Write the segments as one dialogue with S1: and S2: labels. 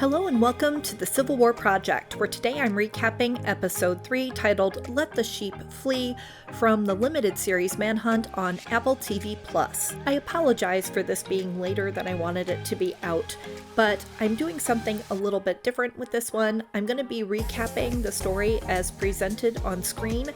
S1: Hello and welcome to the Civil War Project, where today I'm recapping Episode 3 titled Let the Sheep Flee from the limited series Manhunt on Apple TV+. I apologize for this being later than I wanted it to be out, but I'm doing something a little bit different with this one. I'm going to be recapping the story as presented on screen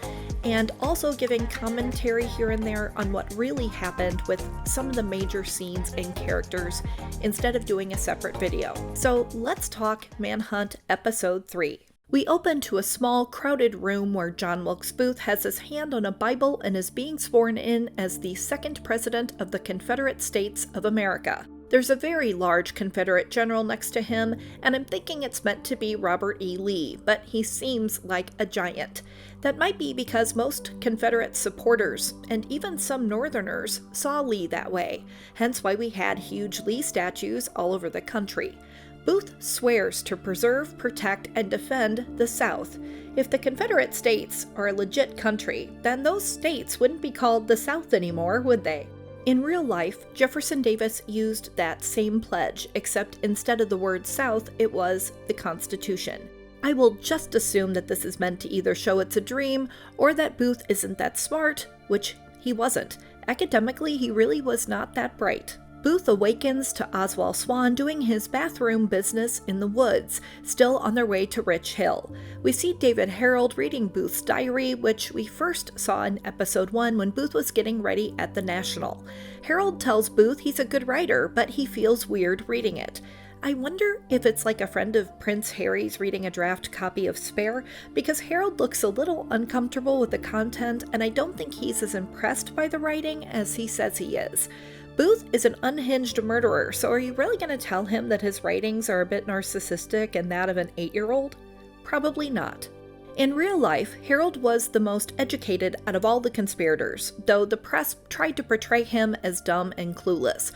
S1: and also giving commentary here and there on what really happened with some of the major scenes and characters instead of doing a separate video. So let's talk Manhunt Episode 3. We open to a small, crowded room where John Wilkes Booth has his hand on a Bible and is being sworn in as the second president of the Confederate States of America. There's a very large Confederate general next to him, and I'm thinking it's meant to be Robert E. Lee, but he seems like a giant. That might be because most Confederate supporters, and even some Northerners, saw Lee that way, hence why we had huge Lee statues all over the country. Booth swears to preserve, protect, and defend the South. If the Confederate States are a legit country, then those states wouldn't be called the South anymore, would they? In real life, Jefferson Davis used that same pledge, except instead of the word South, it was the Constitution. I will just assume that this is meant to either show it's a dream, or that Booth isn't that smart, which he wasn't. Academically, he really was not that bright. Booth awakens to Oswell Swann doing his bathroom business in the woods, still on their way to Rich Hill. We see David Herold reading Booth's diary, which we first saw in Episode 1 when Booth was getting ready at the National. Herold tells Booth he's a good writer, but he feels weird reading it. I wonder if it's like a friend of Prince Harry's reading a draft copy of Spare, because Herold looks a little uncomfortable with the content, and I don't think he's as impressed by the writing as he says he is. Booth is an unhinged murderer, so are you really going to tell him that his writings are a bit narcissistic and that of an 8-year-old? Probably not. In real life, Herold was the most educated out of all the conspirators, though the press tried to portray him as dumb and clueless.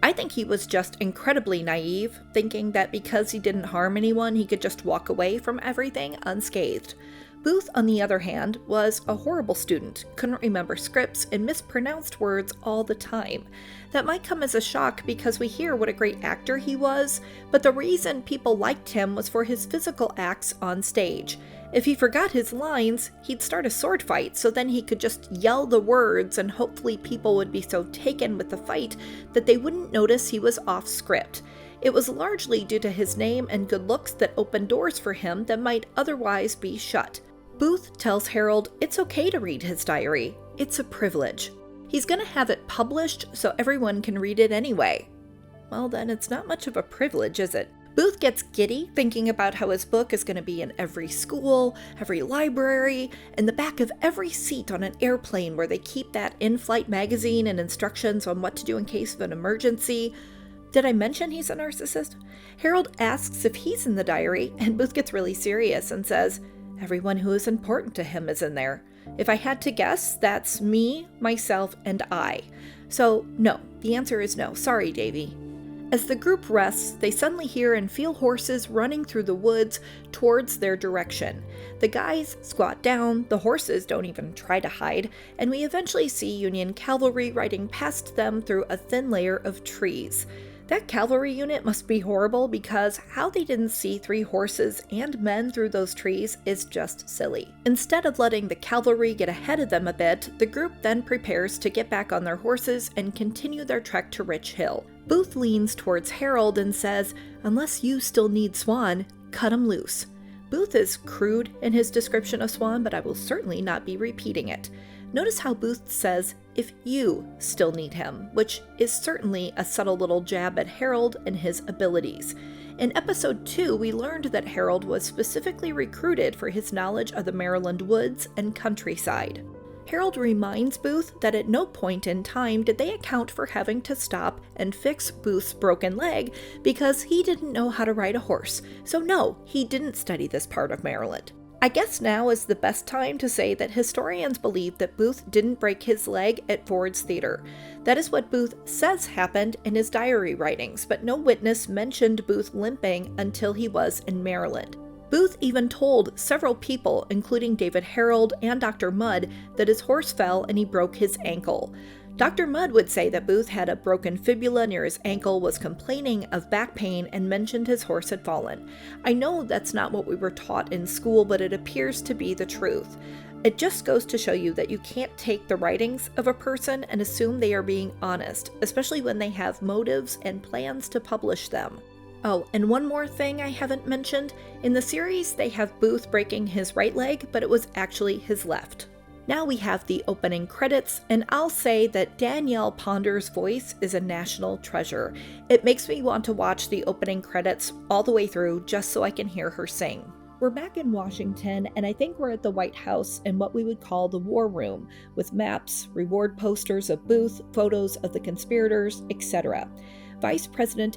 S1: I think he was just incredibly naive, thinking that because he didn't harm anyone, he could just walk away from everything unscathed. Booth, on the other hand, was a horrible student, couldn't remember scripts, and mispronounced words all the time. That might come as a shock because we hear what a great actor he was, but the reason people liked him was for his physical acts on stage. If he forgot his lines, he'd start a sword fight, so then he could just yell the words and hopefully people would be so taken with the fight that they wouldn't notice he was off script. It was largely due to his name and good looks that opened doors for him that might otherwise be shut. Booth tells Herold it's okay to read his diary. It's a privilege. He's going to have it published so everyone can read it anyway. Well, then it's not much of a privilege, is it? Booth gets giddy thinking about how his book is going to be in every school, every library, in the back of every seat on an airplane where they keep that in-flight magazine and instructions on what to do in case of an emergency. Did I mention he's a narcissist? Herold asks if he's in the diary, and Booth gets really serious and says, everyone who is important to him is in there. If I had to guess, that's me, myself, and I. So, no. The answer is no. Sorry, Davy. As the group rests, they suddenly hear and feel horses running through the woods towards their direction. The guys squat down, the horses don't even try to hide, and we eventually see Union cavalry riding past them through a thin layer of trees. That cavalry unit must be horrible because how they didn't see 3 horses and men through those trees is just silly. Instead of letting the cavalry get ahead of them a bit, the group then prepares to get back on their horses and continue their trek to Rich Hill. Booth leans towards Herold and says, unless you still need Swann, cut him loose. Booth is crude in his description of Swann, but I will certainly not be repeating it. Notice how Booth says, if you still need him, which is certainly a subtle little jab at Herold and his abilities. In Episode 2, we learned that Herold was specifically recruited for his knowledge of the Maryland woods and countryside. Herold reminds Booth that at no point in time did they account for having to stop and fix Booth's broken leg because he didn't know how to ride a horse. So no, he didn't study this part of Maryland. I guess now is the best time to say that historians believe that Booth didn't break his leg at Ford's Theater. That is what Booth says happened in his diary writings, but no witness mentioned Booth limping until he was in Maryland. Booth even told several people, including David Herold and Dr. Mudd, that his horse fell and he broke his ankle. Dr. Mudd would say that Booth had a broken fibula near his ankle, was complaining of back pain, and mentioned his horse had fallen. I know that's not what we were taught in school, but it appears to be the truth. It just goes to show you that you can't take the writings of a person and assume they are being honest, especially when they have motives and plans to publish them. Oh, and one more thing I haven't mentioned. In the series, they have Booth breaking his right leg, but it was actually his left. Now we have the opening credits, and I'll say that Danielle Ponder's voice is a national treasure. It makes me want to watch the opening credits all the way through just so I can hear her sing. We're back in Washington, and I think we're at the White House in what we would call the War Room, with maps, reward posters of Booth, photos of the conspirators, etc. Vice President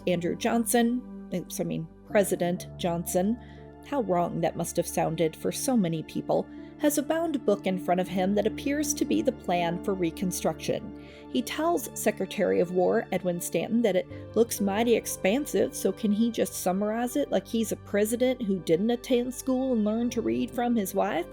S1: President Johnson, how wrong that must have sounded for so many people, has a bound book in front of him that appears to be the plan for Reconstruction. He tells Secretary of War Edwin Stanton that it looks mighty expansive, so can he just summarize it like he's a president who didn't attend school and learn to read from his wife?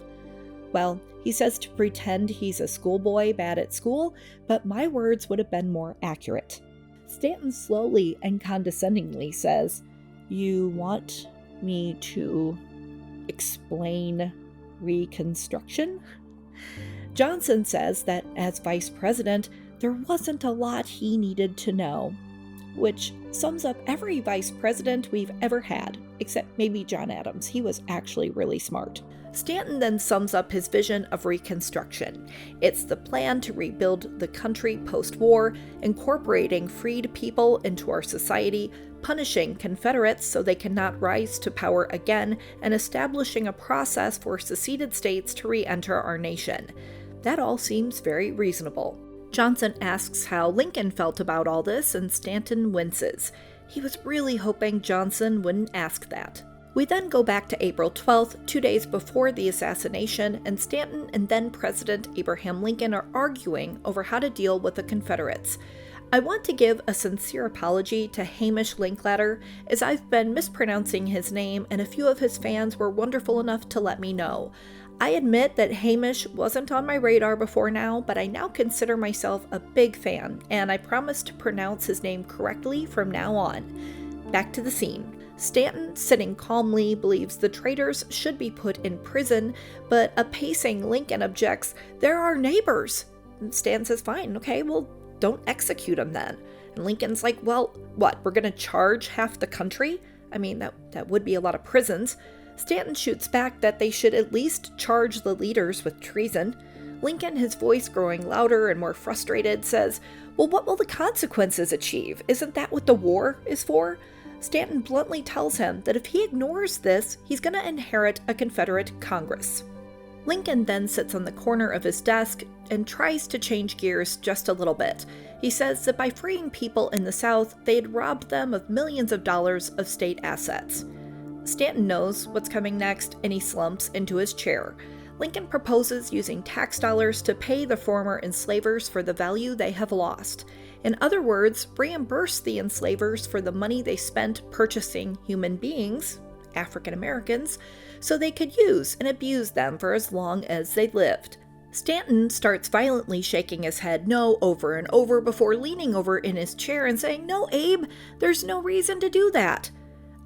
S1: Well, he says to pretend he's a schoolboy bad at school, but my words would have been more accurate. Stanton slowly and condescendingly says, "You want me to explain Reconstruction?" Johnson says that as vice president, there wasn't a lot he needed to know, which sums up every vice president we've ever had, except maybe John Adams. He was actually really smart. Stanton then sums up his vision of Reconstruction. It's the plan to rebuild the country post-war, incorporating freed people into our society, punishing Confederates so they cannot rise to power again, and establishing a process for seceded states to re-enter our nation. That all seems very reasonable. Johnson asks how Lincoln felt about all this, and Stanton winces. He was really hoping Johnson wouldn't ask that. We then go back to April 12th, 2 days before the assassination, and Stanton and then President Abraham Lincoln are arguing over how to deal with the Confederates. I want to give a sincere apology to Hamish Linklater, as I've been mispronouncing his name and a few of his fans were wonderful enough to let me know. I admit that Hamish wasn't on my radar before now, but I now consider myself a big fan, and I promise to pronounce his name correctly from now on. Back to the scene. Stanton, sitting calmly, believes the traitors should be put in prison, but a pacing Lincoln objects, "They're our neighbors." And Stanton says, "Fine, okay, well, don't execute them then." And Lincoln's like, "Well, what, we're gonna charge half the country? I mean, that would be a lot of prisons." Stanton shoots back that they should at least charge the leaders with treason. Lincoln, his voice growing louder and more frustrated, says, "Well, what will the consequences achieve? Isn't that what the war is for?" Stanton bluntly tells him that if he ignores this, he's going to inherit a Confederate Congress. Lincoln then sits on the corner of his desk and tries to change gears just a little bit. He says that by freeing people in the South, they had robbed them of millions of dollars of state assets. Stanton knows what's coming next, and he slumps into his chair. Lincoln proposes using tax dollars to pay the former enslavers for the value they have lost. In other words, reimburse the enslavers for the money they spent purchasing human beings, African Americans, so they could use and abuse them for as long as they lived. Stanton starts violently shaking his head no over and over before leaning over in his chair and saying, "No, Abe, there's no reason to do that."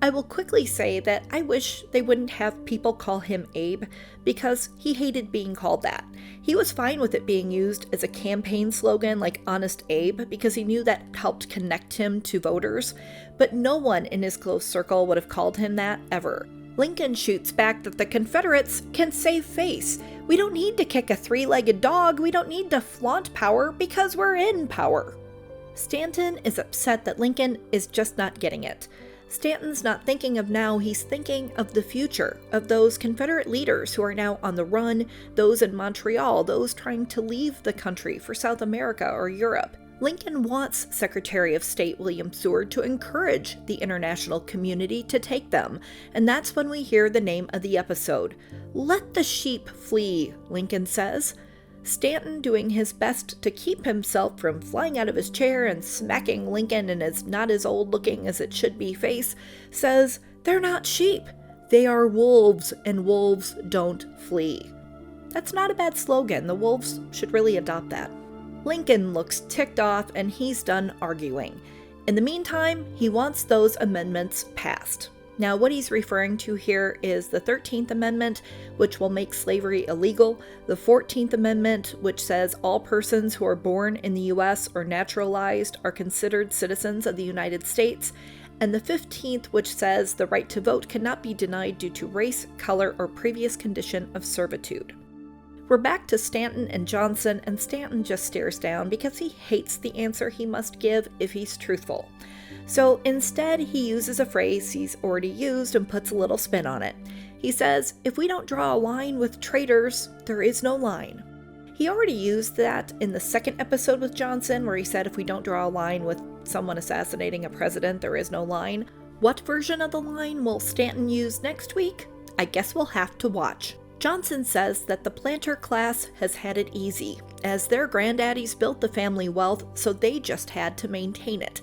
S1: I will quickly say that I wish they wouldn't have people call him Abe, because he hated being called that. He was fine with it being used as a campaign slogan like Honest Abe, because he knew that helped connect him to voters, but no one in his close circle would have called him that ever. Lincoln shoots back that the Confederates can save face. We don't need to kick a three-legged dog, we don't need to flaunt power because we're in power. Stanton is upset that Lincoln is just not getting it. Stanton's not thinking of now, he's thinking of the future, of those Confederate leaders who are now on the run, those in Montreal, those trying to leave the country for South America or Europe. Lincoln wants Secretary of State William Seward to encourage the international community to take them, and that's when we hear the name of the episode. "Let the sheep flee," Lincoln says. Stanton, doing his best to keep himself from flying out of his chair and smacking Lincoln in his not as old looking as it should be face, says, "They're not sheep. They are wolves, and wolves don't flee." That's not a bad slogan. The wolves should really adopt that. Lincoln looks ticked off and he's done arguing. In the meantime, he wants those amendments passed. Now, what he's referring to here is the 13th Amendment, which will make slavery illegal, the 14th Amendment, which says all persons who are born in the U.S. or naturalized are considered citizens of the United States, and the 15th, which says the right to vote cannot be denied due to race, color, or previous condition of servitude. We're back to Stanton and Johnson, and Stanton just stares down because he hates the answer he must give if he's truthful. So instead, he uses a phrase he's already used and puts a little spin on it. He says, "If we don't draw a line with traitors, there is no line." He already used that in the second episode with Johnson, where he said if we don't draw a line with someone assassinating a president, there is no line. What version of the line will Stanton use next week? I guess we'll have to watch. Johnson says that the planter class has had it easy, as their granddaddies built the family wealth, so they just had to maintain it.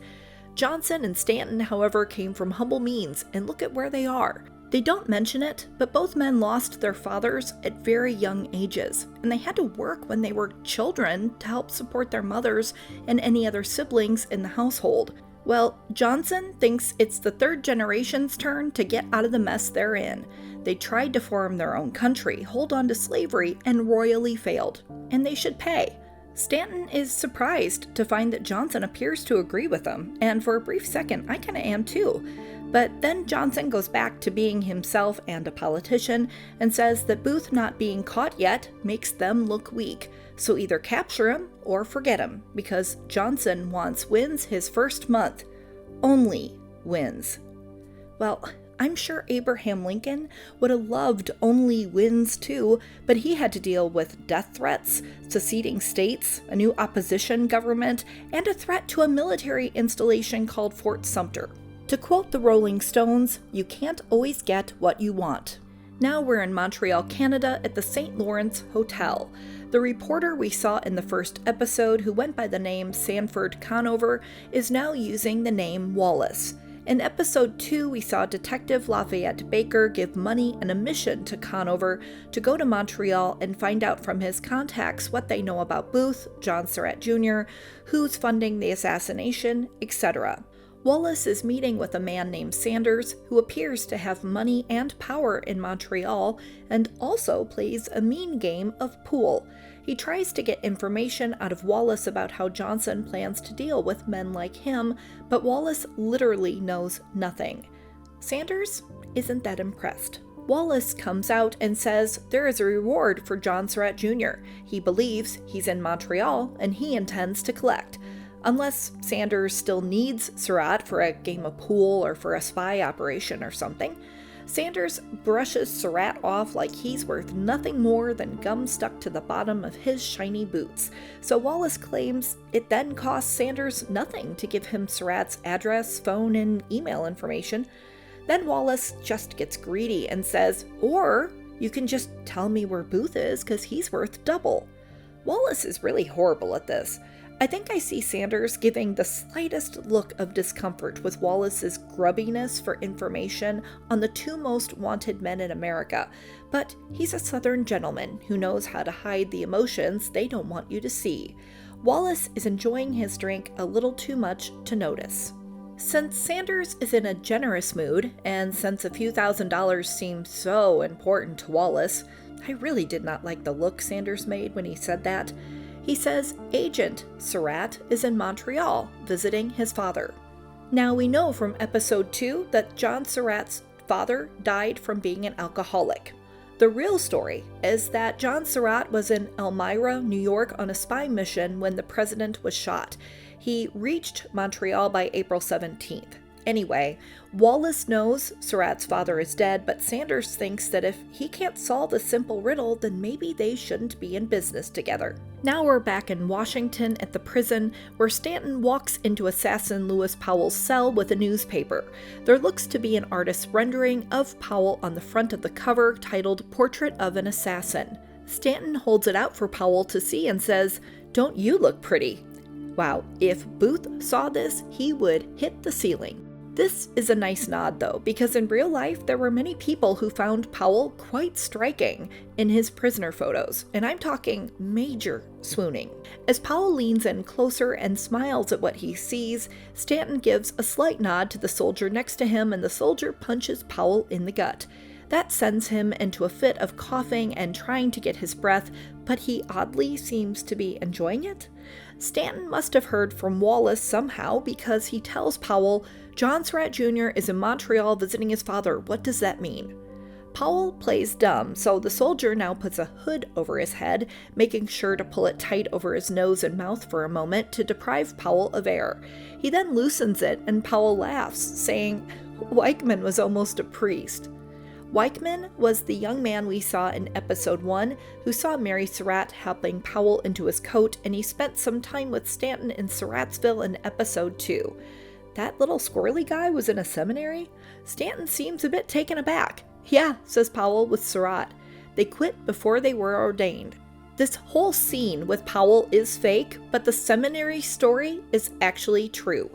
S1: Johnson and Stanton, however, came from humble means, and look at where they are. They don't mention it, but both men lost their fathers at very young ages, and they had to work when they were children to help support their mothers and any other siblings in the household. Well, Johnson thinks it's the third generation's turn to get out of the mess they're in. They tried to form their own country, hold on to slavery, and royally failed, and they should pay. Stanton is surprised to find that Johnson appears to agree with him, and for a brief second, I kinda am too. But then Johnson goes back to being himself and a politician, and says that Booth not being caught yet makes them look weak, so either capture him or forget him, because Johnson wants wins his first month. Only wins. Well, I'm sure Abraham Lincoln would have loved only wins too, but he had to deal with death threats, seceding states, a new opposition government, and a threat to a military installation called Fort Sumter. To quote the Rolling Stones, you can't always get what you want. Now we're in Montreal, Canada at the St. Lawrence Hotel. The reporter we saw in the first episode, who went by the name Sanford Conover, is now using the name Wallace. In episode 2, we saw Detective Lafayette Baker give money and a mission to Conover to go to Montreal and find out from his contacts what they know about Booth, John Surratt Jr., who's funding the assassination, etc. Wallace is meeting with a man named Sanders, who appears to have money and power in Montreal, and also plays a mean game of pool. He tries to get information out of Wallace about how Johnson plans to deal with men like him, but Wallace literally knows nothing. Sanders isn't that impressed. Wallace comes out and says there is a reward for John Surratt Jr. He believes he's in Montreal and he intends to collect. Unless Sanders still needs Surratt for a game of pool or for a spy operation or something. Sanders brushes Surratt off like he's worth nothing more than gum stuck to the bottom of his shiny boots. So Wallace claims it then costs Sanders nothing to give him Surratt's address, phone, and email information. Then Wallace just gets greedy and says, or you can just tell me where Booth is because he's worth double. Wallace is really horrible at this. I think I see Sanders giving the slightest look of discomfort with Wallace's grubbiness for information on the two most wanted men in America, but he's a Southern gentleman who knows how to hide the emotions they don't want you to see. Wallace is enjoying his drink a little too much to notice. Since Sanders is in a generous mood, and since a few $1,000s seemed so important to Wallace, I really did not like the look Sanders made when he said that. He says Agent Surratt is in Montreal visiting his father. Now we know from episode 2 that John Surratt's father died from being an alcoholic. The real story is that John Surratt was in Elmira, New York on a spy mission when the president was shot. He reached Montreal by April 17th. Anyway, Wallace knows Surratt's father is dead, but Sanders thinks that if he can't solve a simple riddle, then maybe they shouldn't be in business together. Now we're back in Washington at the prison, where Stanton walks into assassin Lewis Powell's cell with a newspaper. There looks to be an artist's rendering of Powell on the front of the cover titled Portrait of an Assassin. Stanton holds it out for Powell to see and says, "Don't you look pretty?" Wow, if Booth saw this, he would hit the ceiling. This is a nice nod though, because in real life there were many people who found Powell quite striking in his prisoner photos, and I'm talking major swooning. As Powell leans in closer and smiles at what he sees, Stanton gives a slight nod to the soldier next to him, and the soldier punches Powell in the gut. That sends him into a fit of coughing and trying to get his breath, but he oddly seems to be enjoying it. Stanton must have heard from Wallace somehow, because he tells Powell, "John Surratt Jr. is in Montreal visiting his father. What does that mean?" Powell plays dumb, so the soldier now puts a hood over his head, making sure to pull it tight over his nose and mouth for a moment to deprive Powell of air. He then loosens it, and Powell laughs, saying, "Weichman was almost a priest." Weichman was the young man we saw in episode 1 who saw Mary Surratt helping Powell into his coat, and he spent some time with Stanton in Surrattsville in episode 2. That little squirrely guy was in a seminary? Stanton seems a bit taken aback. "Yeah," says Powell with Surratt. "They quit before they were ordained." This whole scene with Powell is fake, but the seminary story is actually true.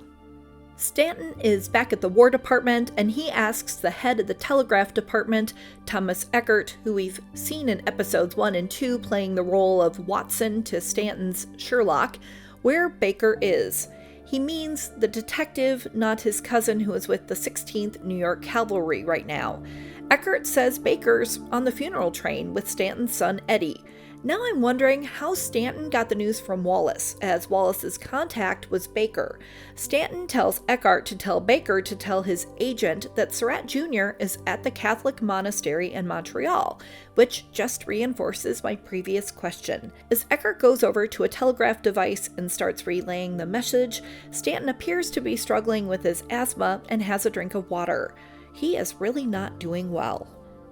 S1: Stanton is back at the War Department, and he asks the head of the Telegraph Department, Thomas Eckert, who we've seen in episodes 1 and 2 playing the role of Watson to Stanton's Sherlock, where Baker is. He means the detective, not his cousin who is with the 16th New York Cavalry right now. Eckert says Baker's on the funeral train with Stanton's son Eddie. Now I'm wondering how Stanton got the news from Wallace, as Wallace's contact was Baker. Stanton tells Eckert to tell Baker to tell his agent that Surratt Jr. is at the Catholic Monastery in Montreal, which just reinforces my previous question. As Eckert goes over to a telegraph device and starts relaying the message, Stanton appears to be struggling with his asthma and has a drink of water. He is really not doing well.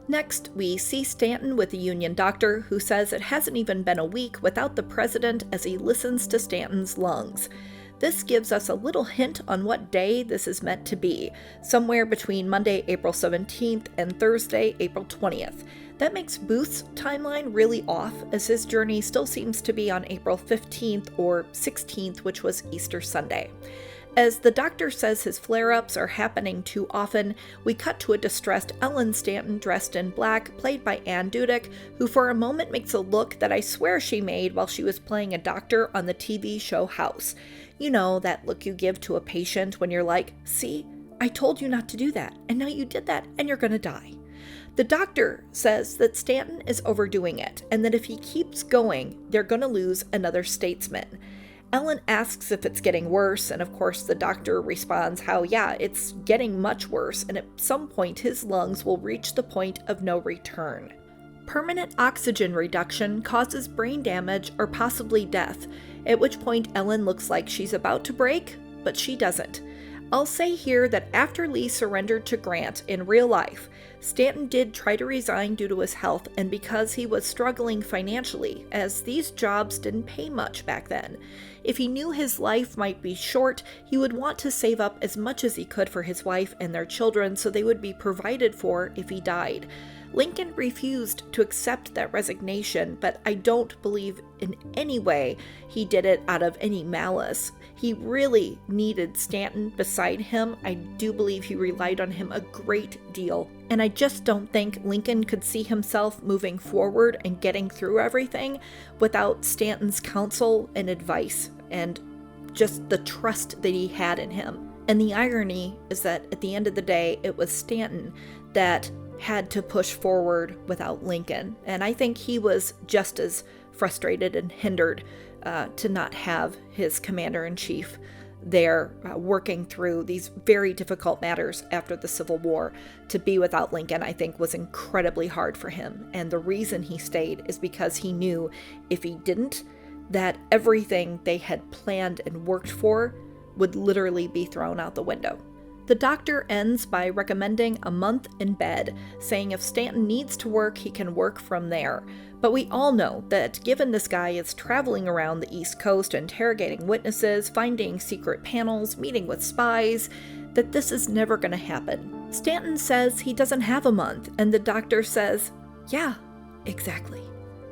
S1: Next, we see Stanton with the Union doctor, who says it hasn't even been a week without the president as he listens to Stanton's lungs. This gives us a little hint on what day this is meant to be, somewhere between Monday, April 17th and Thursday, April 20th. That makes Booth's timeline really off, as his journey still seems to be on April 15th or 16th, which was Easter Sunday. As the doctor says his flare-ups are happening too often, we cut to a distressed Ellen Stanton dressed in black, played by Ann Dudek, who for a moment makes a look that I swear she made while she was playing a doctor on the TV show House. You know, that look you give to a patient when you're like, "See, I told you not to do that, and now you did that, and you're gonna die." The doctor says that Stanton is overdoing it, and that if he keeps going, they're gonna lose another statesman. Ellen asks if it's getting worse, and of course the doctor responds how, yeah, it's getting much worse, and at some point his lungs will reach the point of no return. Permanent oxygen reduction causes brain damage or possibly death, at which point Ellen looks like she's about to break, but she doesn't. I'll say here that after Lee surrendered to Grant in real life, Stanton did try to resign due to his health and because he was struggling financially, as these jobs didn't pay much back then. If he knew his life might be short, he would want to save up as much as he could for his wife and their children so they would be provided for if he died. Lincoln refused to accept that resignation, but I don't believe in any way he did it out of any malice. He really needed Stanton beside him. I do believe he relied on him a great deal, and I just don't think Lincoln could see himself moving forward and getting through everything without Stanton's counsel and advice and just the trust that he had in him. And the irony is that at the end of the day, it was Stanton that had to push forward without Lincoln. And I think he was just as frustrated and hindered to not have his commander-in-chief there working through these very difficult matters after the Civil War. To be without Lincoln, I think, was incredibly hard for him. And the reason he stayed is because he knew if he didn't, that everything they had planned and worked for would literally be thrown out the window. The doctor ends by recommending a month in bed, saying if Stanton needs to work, he can work from there. But we all know that given this guy is traveling around the East Coast, interrogating witnesses, finding secret panels, meeting with spies, that this is never going to happen. Stanton says he doesn't have a month, and the doctor says, yeah, exactly.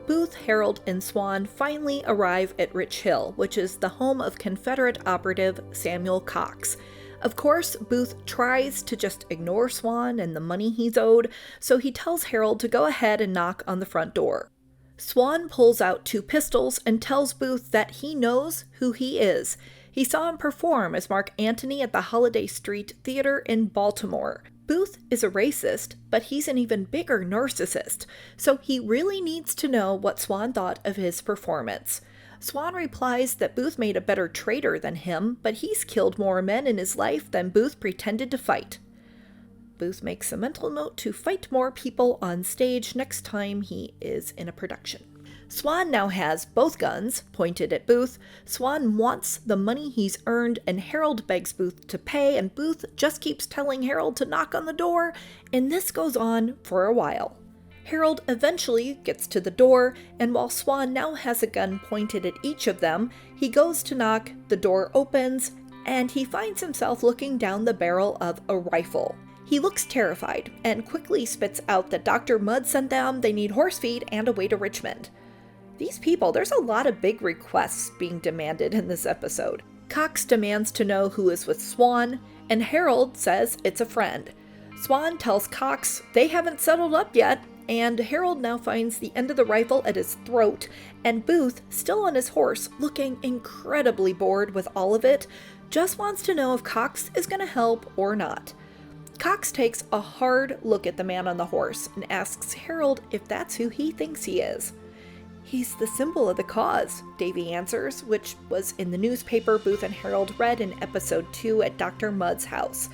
S1: Booth, Herold, and Swann finally arrive at Rich Hill, which is the home of Confederate operative Samuel Cox. Of course, Booth tries to just ignore Swann and the money he's owed, so he tells Herold to go ahead and knock on the front door. Swann pulls out 2 pistols and tells Booth that he knows who he is. He saw him perform as Mark Antony at the Holiday Street Theater in Baltimore. Booth is a racist, but he's an even bigger narcissist, so he really needs to know what Swann thought of his performance. Swann replies that Booth made a better traitor than him, but he's killed more men in his life than Booth pretended to fight. Booth makes a mental note to fight more people on stage next time he is in a production. Swann now has both guns pointed at Booth. Swann wants the money he's earned, and Herold begs Booth to pay, and Booth just keeps telling Herold to knock on the door, and this goes on for a while. Herold eventually gets to the door, and while Swann now has a gun pointed at each of them, he goes to knock, the door opens, and he finds himself looking down the barrel of a rifle. He looks terrified, and quickly spits out that Dr. Mudd sent them, they need horse feed, and a way to Richmond. These people, there's a lot of big requests being demanded in this episode. Cox demands to know who is with Swann, and Herold says it's a friend. Swann tells Cox they haven't settled up yet, and Herold now finds the end of the rifle at his throat, and Booth, still on his horse, looking incredibly bored with all of it, just wants to know if Cox is going to help or not. Cox takes a hard look at the man on the horse and asks Herold if that's who he thinks he is. "He's the symbol of the cause," Davy answers, which was in the newspaper Booth and Herold read in episode 2 at Dr. Mudd's house.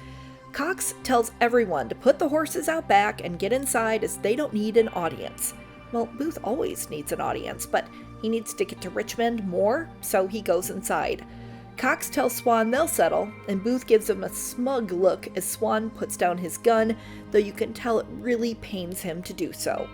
S1: Cox tells everyone to put the horses out back and get inside as they don't need an audience. Well, Booth always needs an audience, but he needs to get to Richmond more, so he goes inside. Cox tells Swann they'll settle, and Booth gives him a smug look as Swann puts down his gun, though you can tell it really pains him to do so.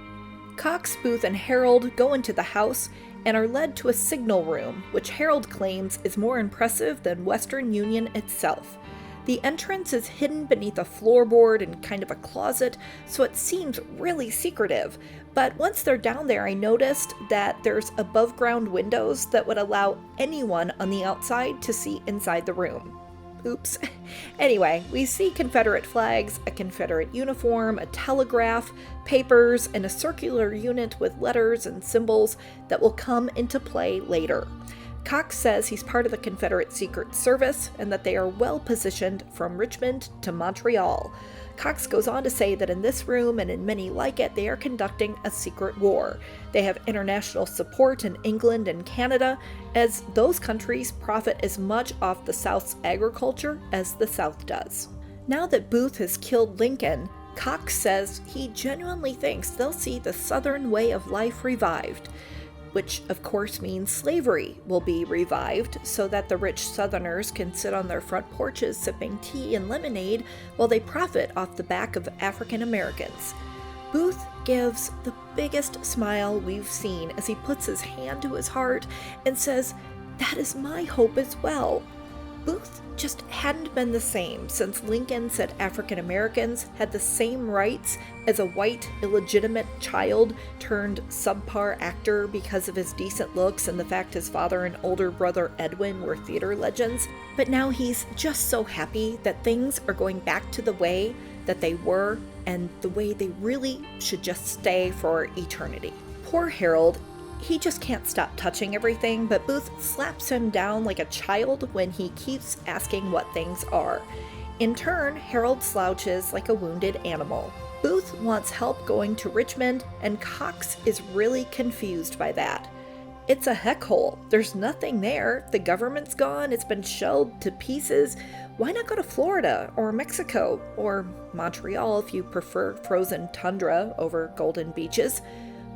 S1: Cox, Booth, and Herold go into the house and are led to a signal room, which Herold claims is more impressive than Western Union itself. The entrance is hidden beneath a floorboard and kind of a closet, so it seems really secretive. But once they're down there, I noticed that there's above-ground windows that would allow anyone on the outside to see inside the room. Oops. Anyway, we see Confederate flags, a Confederate uniform, a telegraph, papers, and a circular unit with letters and symbols that will come into play later. Cox says he's part of the Confederate Secret Service and that they are well positioned from Richmond to Montreal. Cox goes on to say that in this room and in many like it, they are conducting a secret war. They have international support in England and Canada, as those countries profit as much off the South's agriculture as the South does. Now that Booth has killed Lincoln, Cox says he genuinely thinks they'll see the Southern way of life revived, which of course means slavery will be revived so that the rich Southerners can sit on their front porches sipping tea and lemonade while they profit off the back of African Americans. Booth gives the biggest smile we've seen as he puts his hand to his heart and says, "That is my hope as well." Booth just hadn't been the same since Lincoln said African Americans had the same rights as a white, illegitimate child turned subpar actor because of his decent looks and the fact his father and older brother Edwin were theater legends. But now he's just so happy that things are going back to the way that they were and the way they really should just stay for eternity. Poor Herold. He just can't stop touching everything, but Booth slaps him down like a child when he keeps asking what things are. In turn, Herold slouches like a wounded animal. Booth wants help going to Richmond, and Cox is really confused by that. It's a heck hole. There's nothing there. The government's gone. It's been shelled to pieces. Why not go to Florida or Mexico or Montreal if you prefer frozen tundra over golden beaches?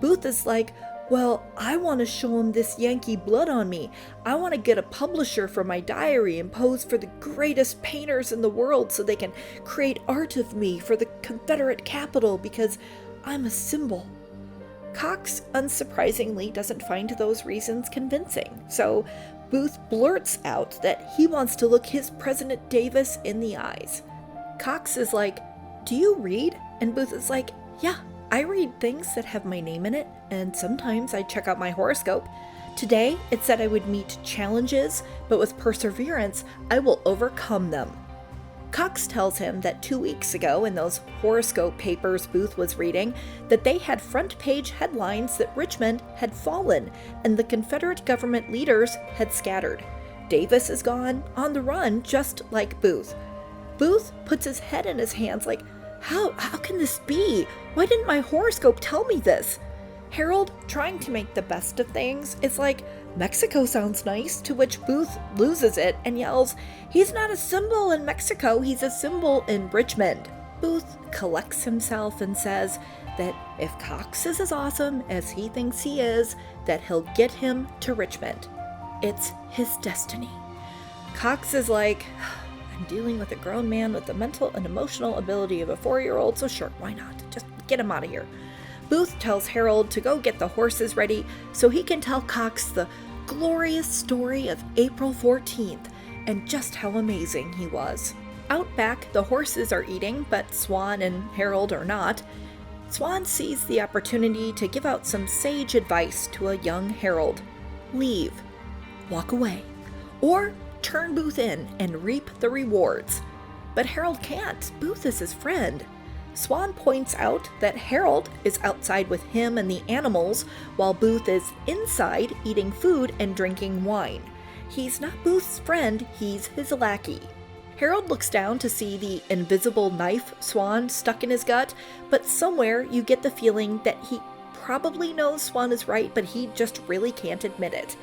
S1: Booth is like, "Well, I want to show him this Yankee blood on me. I want to get a publisher for my diary and pose for the greatest painters in the world so they can create art of me for the Confederate capital because I'm a symbol." Cox, unsurprisingly, doesn't find those reasons convincing, so Booth blurts out that he wants to look his President Davis in the eyes. Cox is like, "Do you read?" And Booth is like, "Yeah. I read things that have my name in it, and sometimes I check out my horoscope. Today, it said I would meet challenges, but with perseverance, I will overcome them." Cox tells him that 2 weeks ago, in those horoscope papers Booth was reading, that they had front-page headlines that Richmond had fallen and the Confederate government leaders had scattered. Davis is gone, on the run, just like Booth. Booth puts his head in his hands like, How can this be? Why didn't my horoscope tell me this? Herold, trying to make the best of things, is like, Mexico sounds nice, to which Booth loses it and yells, he's not a symbol in Mexico, he's a symbol in Richmond. Booth collects himself and says that if Cox is as awesome as he thinks he is, that he'll get him to Richmond. It's his destiny. Cox is like, I'm dealing with a grown man with the mental and emotional ability of a 4-year-old, so sure, why not? Just get him out of here. Booth tells Herold to go get the horses ready so he can tell Cox the glorious story of April 14th and just how amazing he was. Out back, the horses are eating, but Swann and Herold are not. Swann sees the opportunity to give out some sage advice to a young Herold. Leave. Walk away. Or turn Booth in and reap the rewards. But Herold can't. Booth is his friend. Swann points out that Herold is outside with him and the animals, while Booth is inside eating food and drinking wine. He's not Booth's friend, he's his lackey. Herold looks down to see the invisible knife Swann stuck in his gut, but somewhere you get the feeling that he probably knows Swann is right, but he just really can't admit it.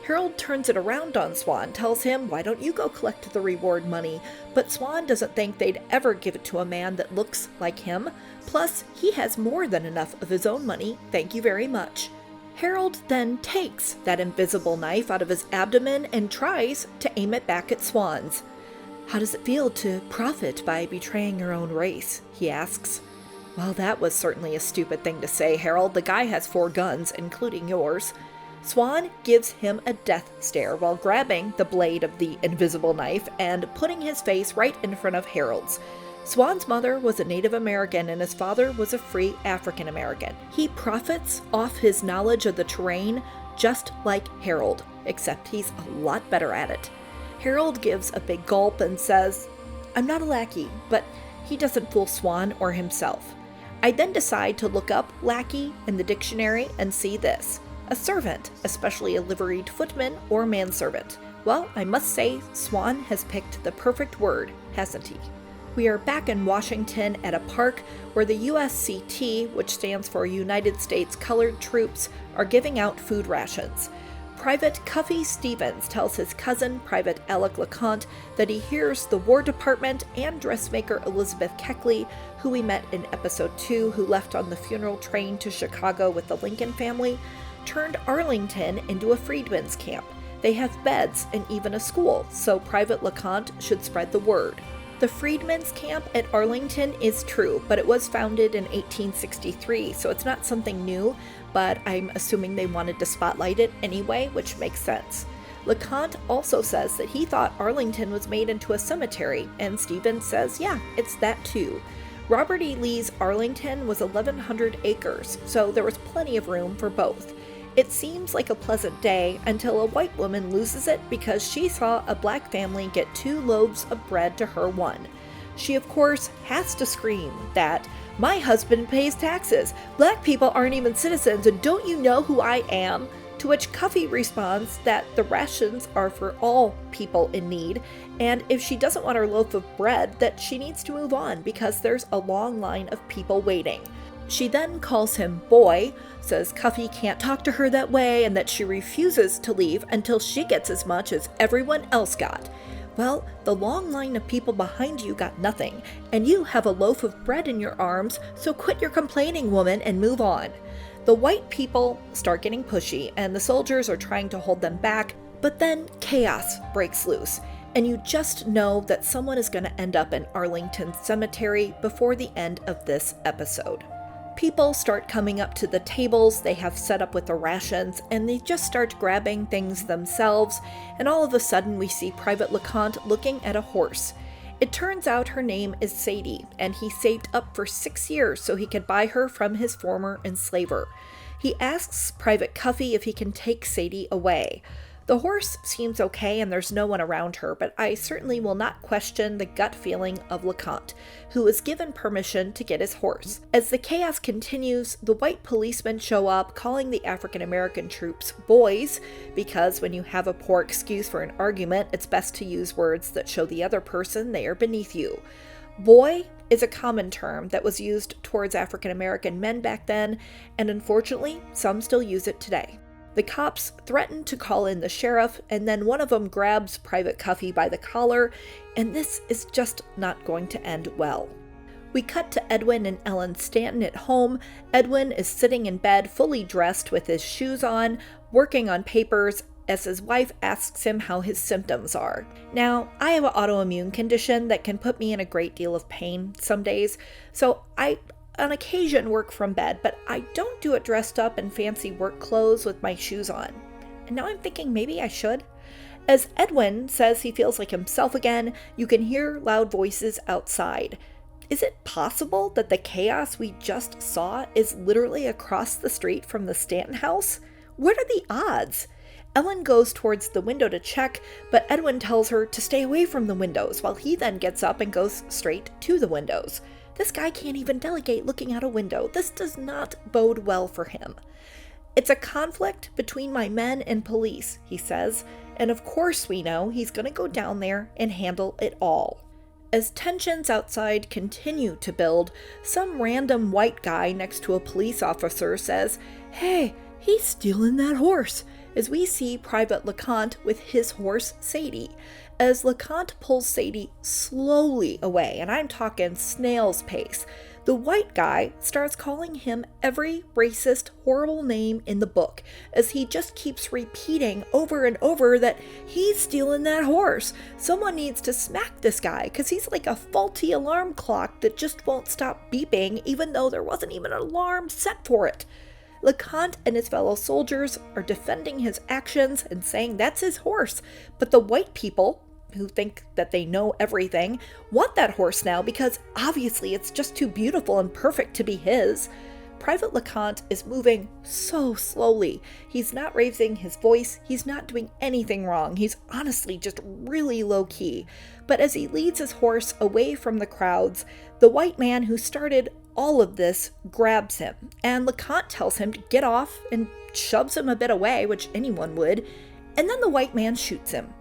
S1: Herold turns it around on Swann, tells him, why don't you go collect the reward money? But Swann doesn't think they'd ever give it to a man that looks like him. Plus, he has more than enough of his own money, thank you very much. Herold then takes that invisible knife out of his abdomen and tries to aim it back at Swann's. How does it feel to profit by betraying your own race? He asks. Well, that was certainly a stupid thing to say, Herold. The guy has 4 guns, including yours. Swann gives him a death stare while grabbing the blade of the invisible knife and putting his face right in front of Herold's. Swann's mother was a Native American and his father was a free African American. He profits off his knowledge of the terrain just like Herold, except he's a lot better at it. Herold gives a big gulp and says, I'm not a lackey, but he doesn't fool Swann or himself. I then decide to look up lackey in the dictionary and see this. A servant, especially a liveried footman or manservant. Well, I must say, Swann has picked the perfect word, hasn't he? We are back in Washington at a park where the USCT, which stands for United States Colored Troops, are giving out food rations. Private Cuffy Stevens tells his cousin, Private Alec Leconte, that he hears the War Department and dressmaker Elizabeth Keckley, who we met in episode 2, who left on the funeral train to Chicago with the Lincoln family, turned Arlington into a freedmen's camp. They have beds and even a school, so Private Leconte should spread the word. The freedmen's camp at Arlington is true, but it was founded in 1863, so it's not something new, but I'm assuming they wanted to spotlight it anyway, which makes sense. Leconte also says that he thought Arlington was made into a cemetery, and Stevens says, yeah, it's that too. Robert E. Lee's Arlington was 1,100 acres, so there was plenty of room for both. It seems like a pleasant day until a white woman loses it because she saw a black family get 2 loaves of bread to her 1. She, of course, has to scream that, my husband pays taxes, black people aren't even citizens, and don't you know who I am? To which Cuffy responds that the rations are for all people in need, and if she doesn't want her loaf of bread, that she needs to move on because there's a long line of people waiting. She then calls him boy, says Cuffy can't talk to her that way, and that she refuses to leave until she gets as much as everyone else got. Well, the long line of people behind you got nothing, and you have a loaf of bread in your arms, so quit your complaining, woman, and move on. The white people start getting pushy, and the soldiers are trying to hold them back, but then chaos breaks loose, and you just know that someone is going to end up in Arlington Cemetery before the end of this episode. People start coming up to the tables they have set up with the rations, and they just start grabbing things themselves, and all of a sudden we see Private Leconte looking at a horse. It turns out her name is Sadie, and he saved up for 6 years so he could buy her from his former enslaver. He asks Private Cuffy if he can take Sadie away. The horse seems okay and there's no one around her, but I certainly will not question the gut feeling of Leconte, who is given permission to get his horse. As the chaos continues, the white policemen show up, calling the African American troops boys, because when you have a poor excuse for an argument, it's best to use words that show the other person they are beneath you. Boy is a common term that was used towards African American men back then, and unfortunately, some still use it today. The cops threaten to call in the sheriff, and then one of them grabs Private Cuffy by the collar, and this is just not going to end well. We cut to Edwin and Ellen Stanton at home. Edwin is sitting in bed, fully dressed with his shoes on, working on papers, as his wife asks him how his symptoms are. Now, I have an autoimmune condition that can put me in a great deal of pain some days, so I on occasion work from bed, but I don't do it dressed up in fancy work clothes with my shoes on. And now I'm thinking maybe I should. As Edwin says he feels like himself again, you can hear loud voices outside. Is it possible that the chaos we just saw is literally across the street from the Stanton house? What are the odds? Ellen goes towards the window to check, but Edwin tells her to stay away from the windows, while he then gets up and goes straight to the windows. This guy can't even delegate looking out a window. This does not bode well for him. It's a conflict between my men and police, he says, and of course we know he's going to go down there and handle it all. As tensions outside continue to build, some random white guy next to a police officer says, "Hey, he's stealing that horse," as we see Private Leconte with his horse Sadie. As Leconte pulls Sadie slowly away, and I'm talking snail's pace, the white guy starts calling him every racist, horrible name in the book, as he just keeps repeating over and over that he's stealing that horse. Someone needs to smack this guy, because he's like a faulty alarm clock that just won't stop beeping, even though there wasn't even an alarm set for it. Leconte and his fellow soldiers are defending his actions and saying that's his horse, but the white people, who think that they know everything, want that horse now because obviously it's just too beautiful and perfect to be his. Private Leconte is moving so slowly. He's not raising his voice. He's not doing anything wrong. He's honestly just really low key. But as he leads his horse away from the crowds, the white man who started all of this grabs him, and Leconte tells him to get off and shoves him a bit away, which anyone would, and then the white man shoots him.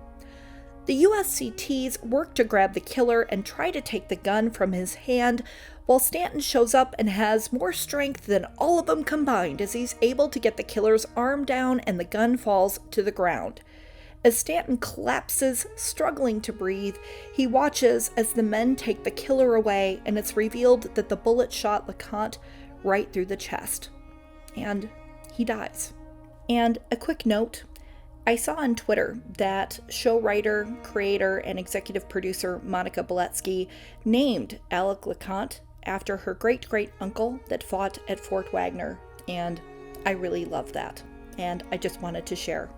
S1: The USCTs work to grab the killer and try to take the gun from his hand, while Stanton shows up and has more strength than all of them combined as he's able to get the killer's arm down and the gun falls to the ground. As Stanton collapses, struggling to breathe, he watches as the men take the killer away, and it's revealed that the bullet shot Leconte right through the chest. And he dies. And a quick note, I saw on Twitter that show writer, creator, and executive producer Monica Beletsky named Alec Leconte after her great-great-uncle that fought at Fort Wagner, and I really love that, and I just wanted to share.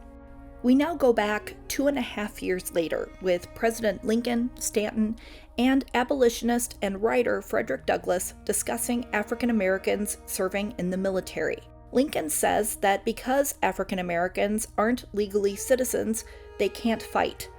S1: We now go back 2.5 years later with President Lincoln, Stanton, and abolitionist and writer Frederick Douglass discussing African Americans serving in the military. Lincoln says that because African Americans aren't legally citizens, they can't fight.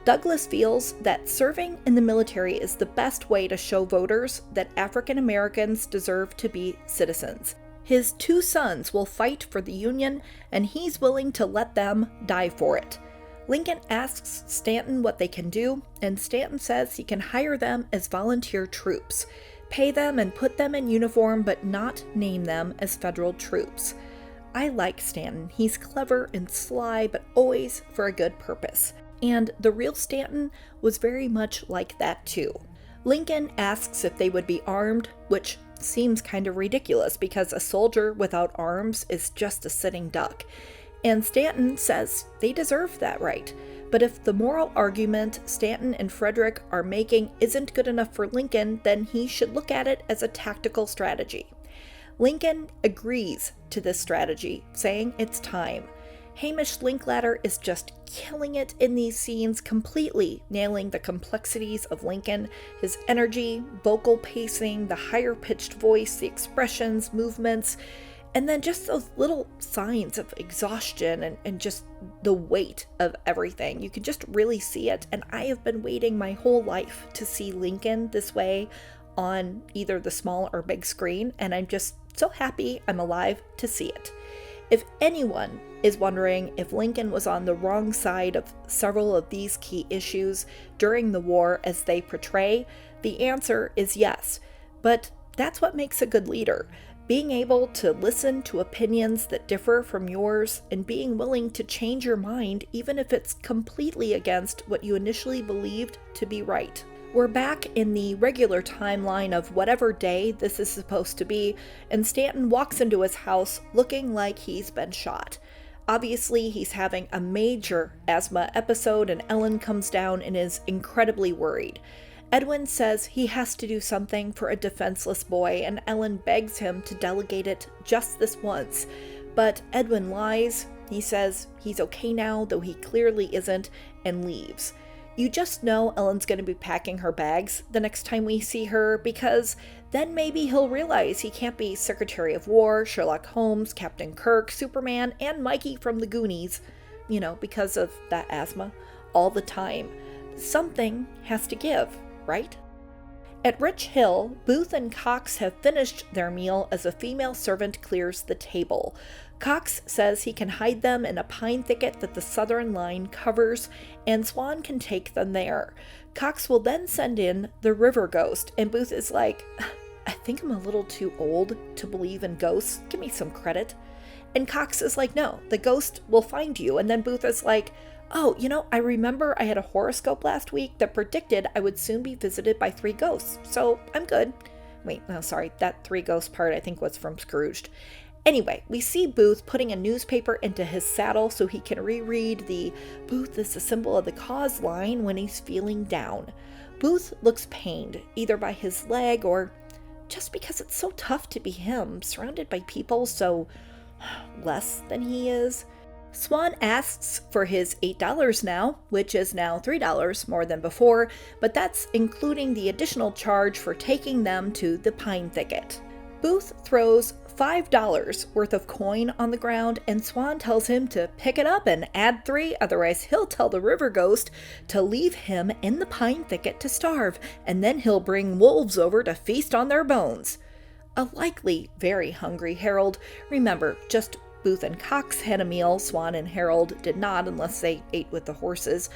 S1: Douglass feels that serving in the military is the best way to show voters that African Americans deserve to be citizens. His 2 sons will fight for the Union, and he's willing to let them die for it. Lincoln asks Stanton what they can do, and Stanton says he can hire them as volunteer troops, pay them and put them in uniform, but not name them as federal troops. I like Stanton. He's clever and sly, but always for a good purpose. And the real Stanton was very much like that too. Lincoln asks if they would be armed, which seems kind of ridiculous because a soldier without arms is just a sitting duck. And Stanton says they deserve that right. But if the moral argument Stanton and Frederick are making isn't good enough for Lincoln, then he should look at it as a tactical strategy. Lincoln agrees to this strategy, saying it's time. Hamish Linklater is just killing it in these scenes, completely nailing the complexities of Lincoln, his energy, vocal pacing, the higher-pitched voice, the expressions, movements. And then just those little signs of exhaustion and just the weight of everything. You can just really see it. And I have been waiting my whole life to see Lincoln this way on either the small or big screen. And I'm just so happy I'm alive to see it. If anyone is wondering if Lincoln was on the wrong side of several of these key issues during the war as they portray, the answer is yes. But that's what makes a good leader. Being able to listen to opinions that differ from yours and being willing to change your mind even if it's completely against what you initially believed to be right. We're back in the regular timeline of whatever day this is supposed to be, and Stanton walks into his house looking like he's been shot. Obviously, he's having a major asthma episode, and Ellen comes down and is incredibly worried. Edwin says he has to do something for a defenseless boy, and Ellen begs him to delegate it just this once. But Edwin lies. He says he's okay now, though he clearly isn't, and leaves. You just know Ellen's going to be packing her bags the next time we see her, because then maybe he'll realize he can't be Secretary of War, Sherlock Holmes, Captain Kirk, Superman, and Mikey from the Goonies, because of that asthma, all the time. Something has to give, right? At Rich Hill, Booth and Cox have finished their meal as a female servant clears the table. Cox says he can hide them in a pine thicket that the southern line covers, and Swann can take them there. Cox will then send in the river ghost, and Booth is like, I think I'm a little too old to believe in ghosts. Give me some credit. And Cox is like, no, the ghost will find you. And then Booth is like, oh, I remember I had a horoscope last week that predicted I would soon be visited by 3 ghosts, so I'm good. Wait, no, sorry, that 3 ghost part I think was from Scrooged. Anyway, we see Booth putting a newspaper into his saddle so he can reread the "Booth is a symbol of the cause" line when he's feeling down. Booth looks pained, either by his leg or just because it's so tough to be him, surrounded by people so less than he is. Swann asks for his $8 now, which is now $3 more than before, but that's including the additional charge for taking them to the pine thicket. Booth throws $5 worth of coin on the ground, and Swann tells him to pick it up and add 3, otherwise he'll tell the river ghost to leave him in the pine thicket to starve, and then he'll bring wolves over to feast on their bones. A likely very hungry Herold. Remember, just Booth and Cox had a meal, Swann and Herold did not unless they ate with the horses.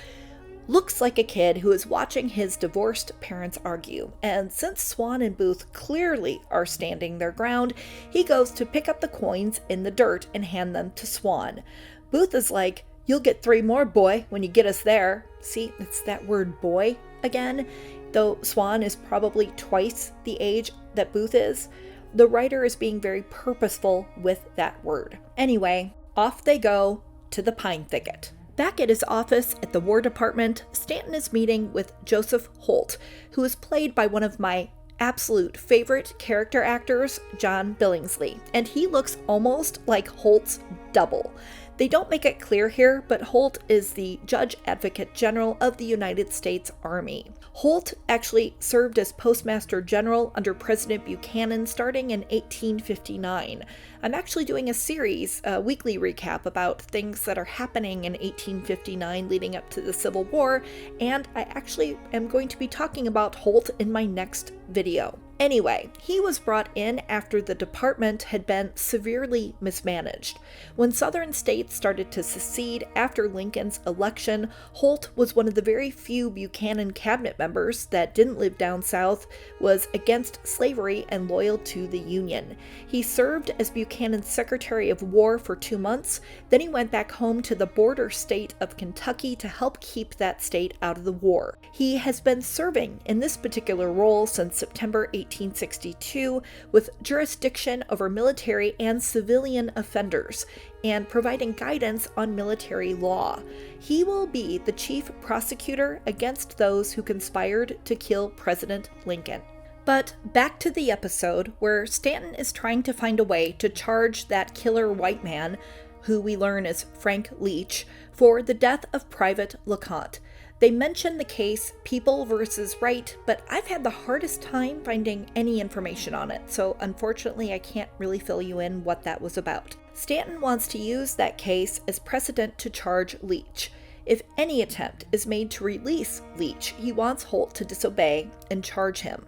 S1: Looks like a kid who is watching his divorced parents argue, and since Swann and Booth clearly are standing their ground, he goes to pick up the coins in the dirt and hand them to Swann. Booth is like, you'll get 3 more, boy, when you get us there. See, it's that word boy again, though Swann is probably twice the age that Booth is. The writer is being very purposeful with that word. Anyway, off they go to the pine thicket. Back at his office at the War Department, Stanton is meeting with Joseph Holt, who is played by one of my absolute favorite character actors, John Billingsley, and he looks almost like Holt's double. They don't make it clear here, but Holt is the Judge Advocate General of the United States Army. Holt actually served as Postmaster General under President Buchanan starting in 1859. I'm actually doing a series, a weekly recap about things that are happening in 1859 leading up to the Civil War, and I actually am going to be talking about Holt in my next video. Anyway, he was brought in after the department had been severely mismanaged. When Southern states started to secede after Lincoln's election, Holt was one of the very few Buchanan cabinet members that didn't live down south, was against slavery and loyal to the Union. He served as Buchanan's Secretary of War for 2 months, then he went back home to the border state of Kentucky to help keep that state out of the war. He has been serving in this particular role since September 1862 with jurisdiction over military and civilian offenders and providing guidance on military law. He will be the chief prosecutor against those who conspired to kill President Lincoln. But back to the episode where Stanton is trying to find a way to charge that killer white man, who we learn is Frank Leach, for the death of Private Leconte. They mention the case People versus Wright, but I've had the hardest time finding any information on it, so unfortunately I can't really fill you in what that was about. Stanton wants to use that case as precedent to charge Leach. If any attempt is made to release Leach, he wants Holt to disobey and charge him.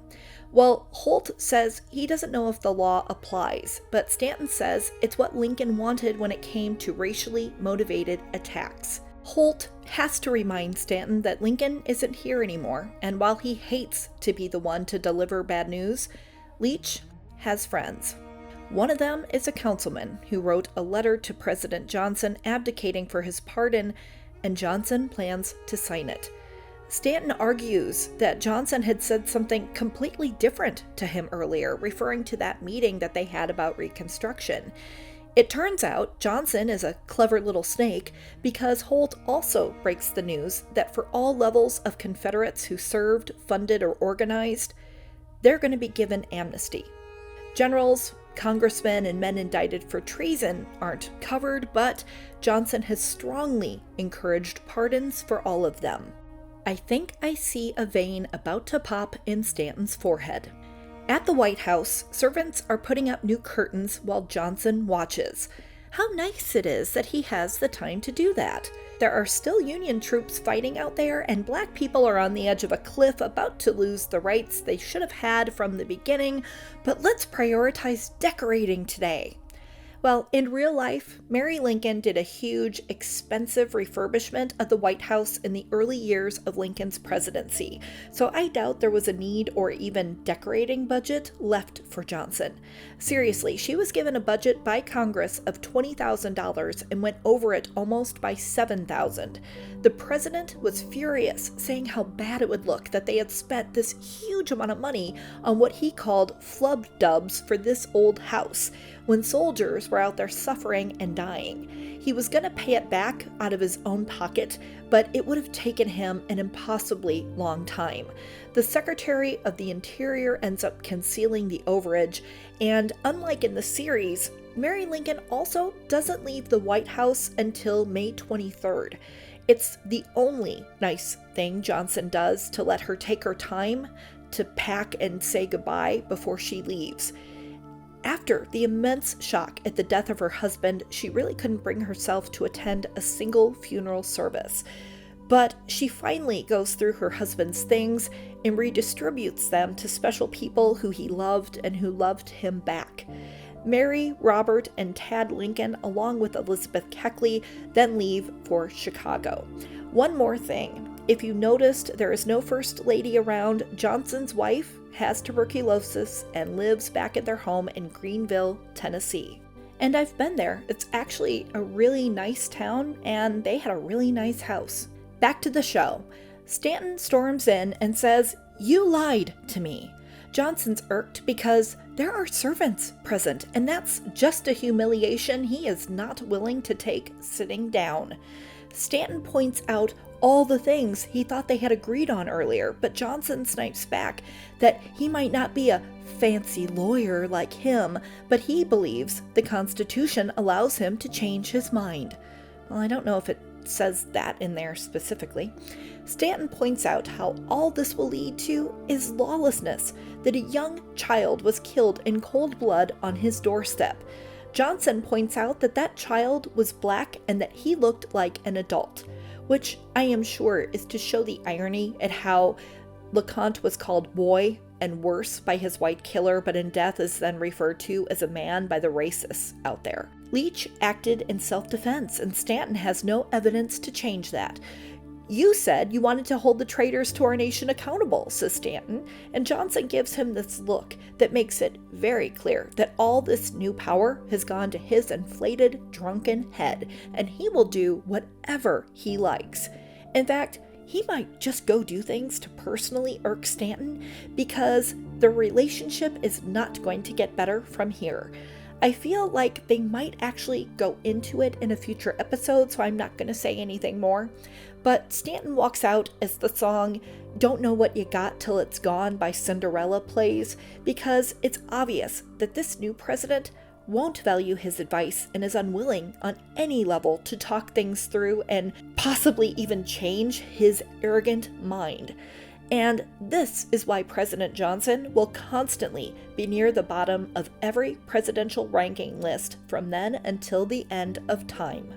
S1: Well, Holt says he doesn't know if the law applies, but Stanton says it's what Lincoln wanted when it came to racially motivated attacks. Holt has to remind Stanton that Lincoln isn't here anymore, and while he hates to be the one to deliver bad news, Leach has friends. One of them is a councilman who wrote a letter to President Johnson abdicating for his pardon, and Johnson plans to sign it. Stanton argues that Johnson had said something completely different to him earlier, referring to that meeting that they had about Reconstruction. It turns out Johnson is a clever little snake because Holt also breaks the news that for all levels of Confederates who served, funded, or organized, they're going to be given amnesty. Generals, congressmen, and men indicted for treason aren't covered, but Johnson has strongly encouraged pardons for all of them. I think I see a vein about to pop in Stanton's forehead. At the White House, servants are putting up new curtains while Johnson watches. How nice it is that he has the time to do that. There are still Union troops fighting out there, and black people are on the edge of a cliff about to lose the rights they should have had from the beginning, but let's prioritize decorating today. Well, in real life, Mary Lincoln did a huge, expensive refurbishment of the White House in the early years of Lincoln's presidency, so I doubt there was a need or even decorating budget left for Johnson. Seriously, she was given a budget by Congress of $20,000 and went over it almost by $7,000. The president was furious, saying how bad it would look that they had spent this huge amount of money on what he called flub dubs for this old house, when soldiers were out there suffering and dying. He was going to pay it back out of his own pocket, but it would have taken him an impossibly long time. The Secretary of the Interior ends up concealing the overage, and unlike in the series, Mary Lincoln also doesn't leave the White House until May 23rd. It's the only nice thing Johnson does to let her take her time to pack and say goodbye before she leaves. After the immense shock at the death of her husband, she really couldn't bring herself to attend a single funeral service. But she finally goes through her husband's things and redistributes them to special people who he loved and who loved him back. Mary, Robert, and Tad Lincoln, along with Elizabeth Keckley, then leave for Chicago. One more thing. If you noticed, there is no First Lady around. Johnson's wife has tuberculosis and lives back at their home in Greenville, Tennessee. And I've been there. It's actually a really nice town, and they had a really nice house. Back to the show. Stanton storms in and says, "You lied to me." Johnson's irked because there are servants present, and that's just a humiliation he is not willing to take sitting down. Stanton points out all the things he thought they had agreed on earlier, but Johnson snipes back that he might not be a fancy lawyer like him, but he believes the Constitution allows him to change his mind. Well, I don't know if it says that in there specifically. Stanton points out how all this will lead to is lawlessness, that a young child was killed in cold blood on his doorstep. Johnson points out that that child was black and that he looked like an adult, which I am sure is to show the irony at how Leconte was called boy and worse by his white killer, but in death is then referred to as a man by the racists out there. Leach acted in self-defense, and Stanton has no evidence to change that. "You said you wanted to hold the traitors to our nation accountable," says Stanton, and Johnson gives him this look that makes it very clear that all this new power has gone to his inflated, drunken head, and he will do whatever he likes. In fact, he might just go do things to personally irk Stanton because the relationship is not going to get better from here. I feel like they might actually go into it in a future episode, so I'm not going to say anything more. But Stanton walks out as the song "Don't Know What You Got Till It's Gone" by Cinderella plays, because it's obvious that this new president won't value his advice and is unwilling on any level to talk things through and possibly even change his arrogant mind. And this is why President Johnson will constantly be near the bottom of every presidential ranking list from then until the end of time.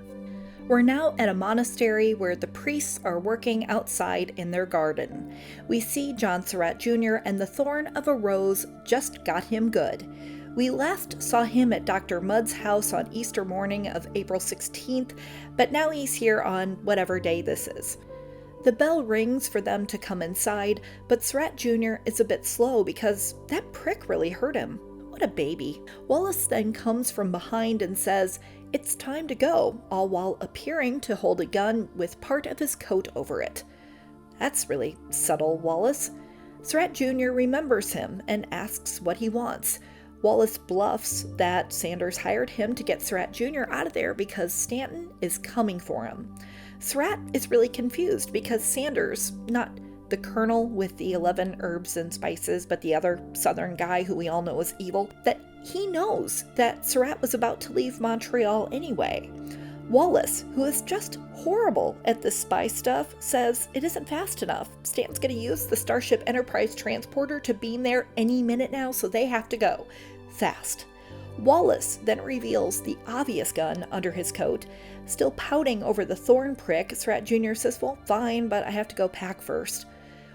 S1: We're now at a monastery where the priests are working outside in their garden. We see John Surratt Jr. and the thorn of a rose just got him good. We last saw him at Dr. Mudd's house on Easter morning of April 16th, but now he's here on whatever day this is. The bell rings for them to come inside, but Surratt Jr. is a bit slow because that prick really hurt him. What a baby. Wallace then comes from behind and says, "It's time to go," all while appearing to hold a gun with part of his coat over it. That's really subtle, Wallace. Surratt Jr. remembers him and asks what he wants. Wallace bluffs that Sanders hired him to get Surratt Jr. out of there because Stanton is coming for him. Surratt is really confused because Sanders, not the colonel with the 11 herbs and spices, but the other southern guy who we all know is evil, that he knows that Surratt was about to leave Montreal anyway. Wallace, who is just horrible at this spy stuff, says it isn't fast enough. Stanton's going to use the Starship Enterprise transporter to beam there any minute now, so they have to go fast. Wallace then reveals the obvious gun under his coat. Still pouting over the thorn prick, Surratt Jr. says, "Well, fine, but I have to go pack first."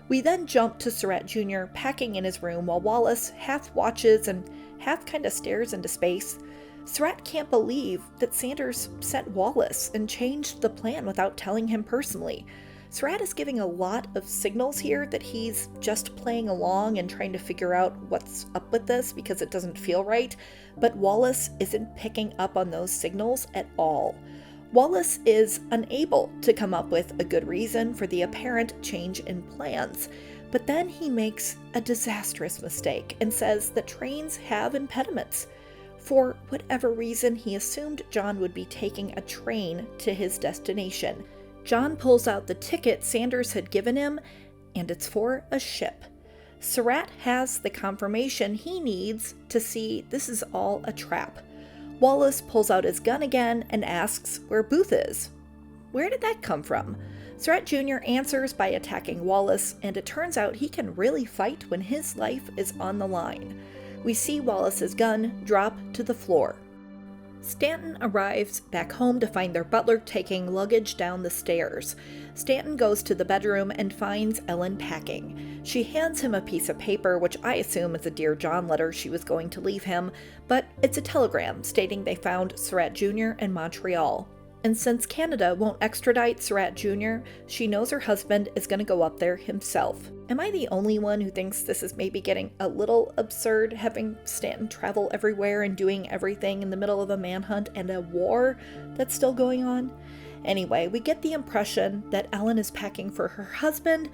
S1: We then jump to Surratt Jr. packing in his room while Wallace half watches and half kind of stares into space. Surratt can't believe that Sanders sent Wallace and changed the plan without telling him personally. Surratt is giving a lot of signals here that he's just playing along and trying to figure out what's up with this because it doesn't feel right, but Wallace isn't picking up on those signals at all. Wallace is unable to come up with a good reason for the apparent change in plans, but then he makes a disastrous mistake and says that trains have impediments. For whatever reason, he assumed John would be taking a train to his destination. John pulls out the ticket Sanders had given him, and it's for a ship. Surratt has the confirmation he needs to see this is all a trap. Wallace pulls out his gun again and asks where Booth is. Where did that come from? Surratt Jr. answers by attacking Wallace, and it turns out he can really fight when his life is on the line. We see Wallace's gun drop to the floor. Stanton arrives back home to find their butler taking luggage down the stairs. Stanton goes to the bedroom and finds Ellen packing. She hands him a piece of paper, which I assume is a Dear John letter she was going to leave him, but it's a telegram stating they found Surratt Jr. in Montreal. And since Canada won't extradite Surratt Jr., she knows her husband is going to go up there himself. Am I the only one who thinks this is maybe getting a little absurd, having Stanton travel everywhere and doing everything in the middle of a manhunt and a war that's still going on? Anyway, we get the impression that Ellen is packing for her husband,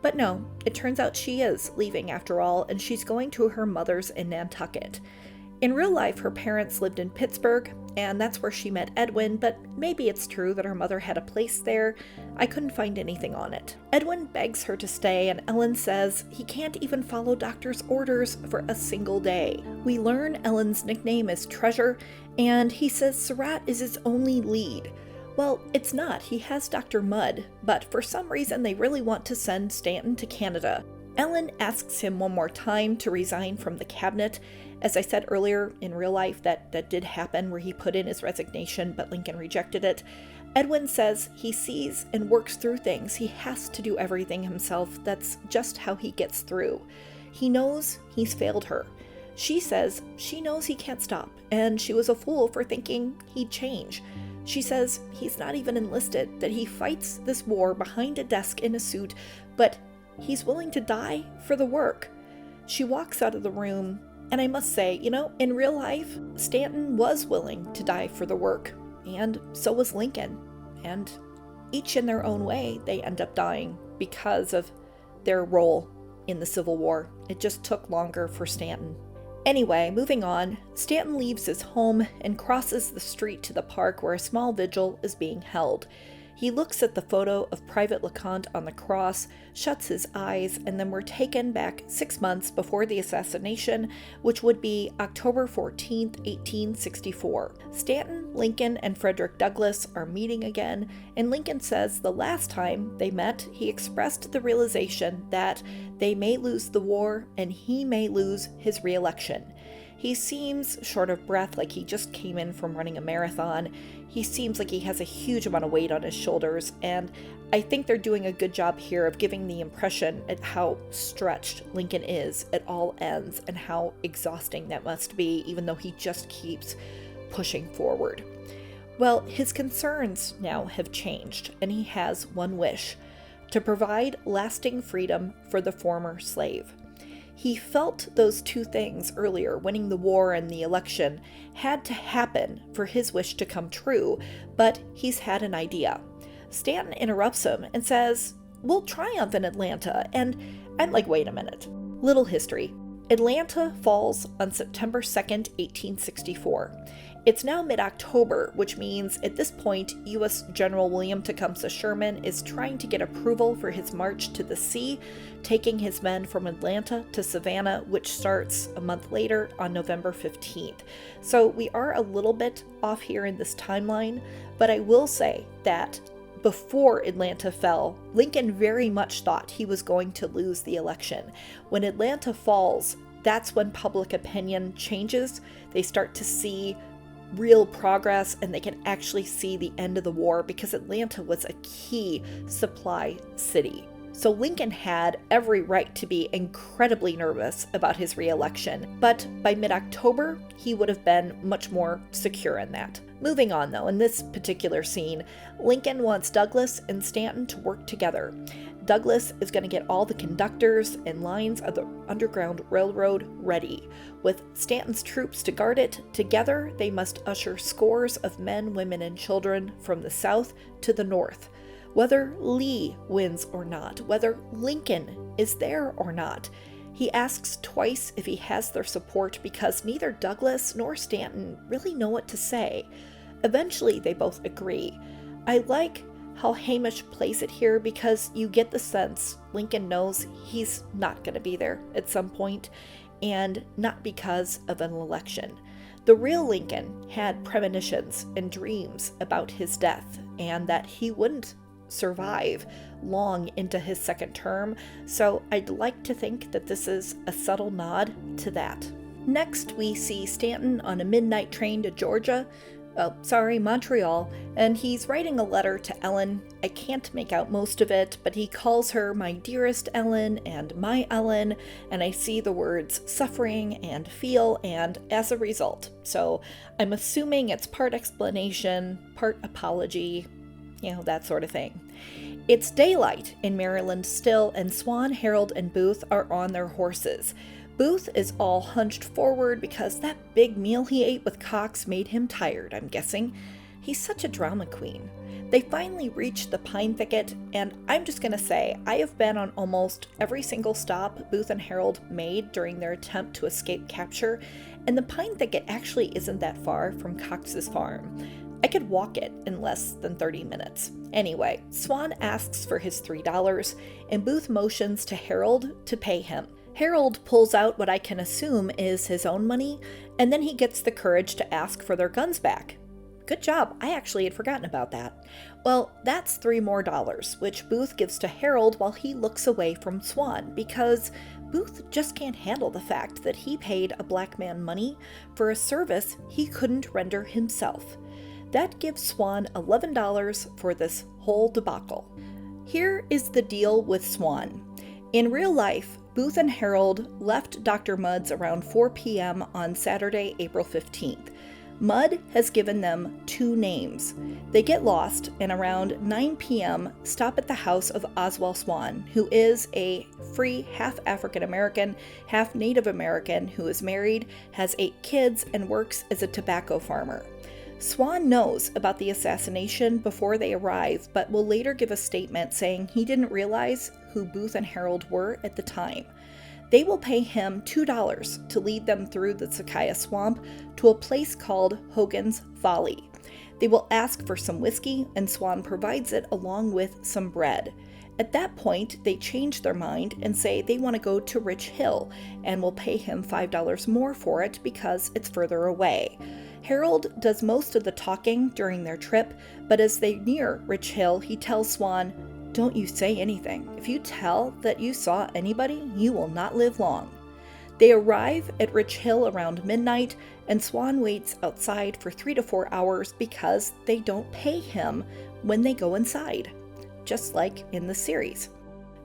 S1: but no, it turns out she is leaving after all, and she's going to her mother's in Nantucket. In real life, her parents lived in Pittsburgh, and that's where she met Edwin, but maybe it's true that her mother had a place there. I couldn't find anything on it. Edwin begs her to stay, and Ellen says he can't even follow doctor's orders for a single day. We learn Ellen's nickname is Treasure, and he says Surratt is his only lead. Well, it's not. He has Dr. Mudd, but for some reason they really want to send Stanton to Canada. Ellen asks him one more time to resign from the cabinet. As I said earlier, in real life, that did happen where he put in his resignation, but Lincoln rejected it. Edwin says he sees and works through things. He has to do everything himself. That's just how he gets through. He knows he's failed her. She says she knows he can't stop, and she was a fool for thinking he'd change. She says he's not even enlisted, that he fights this war behind a desk in a suit, but he's willing to die for the work. She walks out of the room, and I must say, in real life, Stanton was willing to die for the work, and so was Lincoln. And each in their own way, they end up dying because of their role in the Civil War. It just took longer for Stanton. Anyway, moving on, Stanton leaves his home and crosses the street to the park where a small vigil is being held. He looks at the photo of Private Leconte on the cross, shuts his eyes, and then we're taken back 6 months before the assassination, which would be October 14th, 1864. Stanton, Lincoln, and Frederick Douglass are meeting again, and Lincoln says the last time they met, he expressed the realization that they may lose the war and he may lose his re-election. He seems short of breath, like he just came in from running a marathon. He seems like he has a huge amount of weight on his shoulders, and I think they're doing a good job here of giving the impression at how stretched Lincoln is at all ends and how exhausting that must be, even though he just keeps pushing forward. Well, his concerns now have changed, and he has one wish: to provide lasting freedom for the former slave. He felt those two things earlier, winning the war and the election, had to happen for his wish to come true, but he's had an idea. Stanton interrupts him and says, "We'll triumph in Atlanta," and I'm like, wait a minute. Little history. Atlanta falls on September 2nd, 1864. It's now mid-October, which means at this point, U.S. General William Tecumseh Sherman is trying to get approval for his march to the sea, taking his men from Atlanta to Savannah, which starts a month later on November 15th. So we are a little bit off here in this timeline, but I will say that before Atlanta fell, Lincoln very much thought he was going to lose the election. When Atlanta falls, that's when public opinion changes. They start to see real progress, and they can actually see the end of the war because Atlanta was a key supply city. So Lincoln had every right to be incredibly nervous about his re-election, but by mid-October, he would have been much more secure in that. Moving on though, in this particular scene, Lincoln wants Douglass and Stanton to work together. Douglass is going to get all the conductors and lines of the Underground Railroad ready. With Stanton's troops to guard it, together they must usher scores of men, women, and children from the south to the north. Whether Lee wins or not, whether Lincoln is there or not, he asks twice if he has their support because neither Douglass nor Stanton really know what to say. Eventually, they both agree. I like how Hamish plays it here because you get the sense Lincoln knows he's not going to be there at some point, and not because of an election. The real Lincoln had premonitions and dreams about his death and that he wouldn't survive long into his second term, so I'd like to think that this is a subtle nod to that. Next, we see Stanton on a midnight train to Montreal, and he's writing a letter to Ellen. I can't make out most of it, but he calls her my dearest Ellen and my Ellen, and I see the words suffering and feel and as a result. So I'm assuming it's part explanation, part apology, that sort of thing. It's daylight in Maryland still, and Swann, Herold, and Booth are on their horses. Booth is all hunched forward because that big meal he ate with Cox made him tired, I'm guessing. He's such a drama queen. They finally reach the pine thicket, and I'm just going to say, I have been on almost every single stop Booth and Herold made during their attempt to escape capture, and the pine thicket actually isn't that far from Cox's farm. I could walk it in less than 30 minutes. Anyway, Swann asks for his $3, and Booth motions to Herold to pay him. Herold pulls out what I can assume is his own money, and then he gets the courage to ask for their guns back. Good job, I actually had forgotten about that. Well, that's $3 more, which Booth gives to Herold while he looks away from Swann, because Booth just can't handle the fact that he paid a black man money for a service he couldn't render himself. That gives Swann $11 for this whole debacle. Here is the deal with Swann. In real life, Booth and Herold left Dr. Mudd's around 4 p.m. on Saturday, April 15th. Mudd has given them 2 names. They get lost and around 9 p.m. stop at the house of Oswell Swann, who is a free half African American, half Native American who is married, has 8 kids, and works as a tobacco farmer. Swann knows about the assassination before they arrive, but will later give a statement saying he didn't realize who Booth and Herold were at the time. They will pay him $2 to lead them through the Sakaya Swamp to a place called Hogan's Folly. They will ask for some whiskey, and Swann provides it along with some bread. At that point, they change their mind and say they want to go to Rich Hill and will pay him $5 more for it because it's further away. Herold does most of the talking during their trip, but as they near Rich Hill, he tells Swann, "Don't you say anything. If you tell that you saw anybody, you will not live long." They arrive at Rich Hill around midnight, and Swann waits outside for 3 to 4 hours because they don't pay him when they go inside, just like in the series.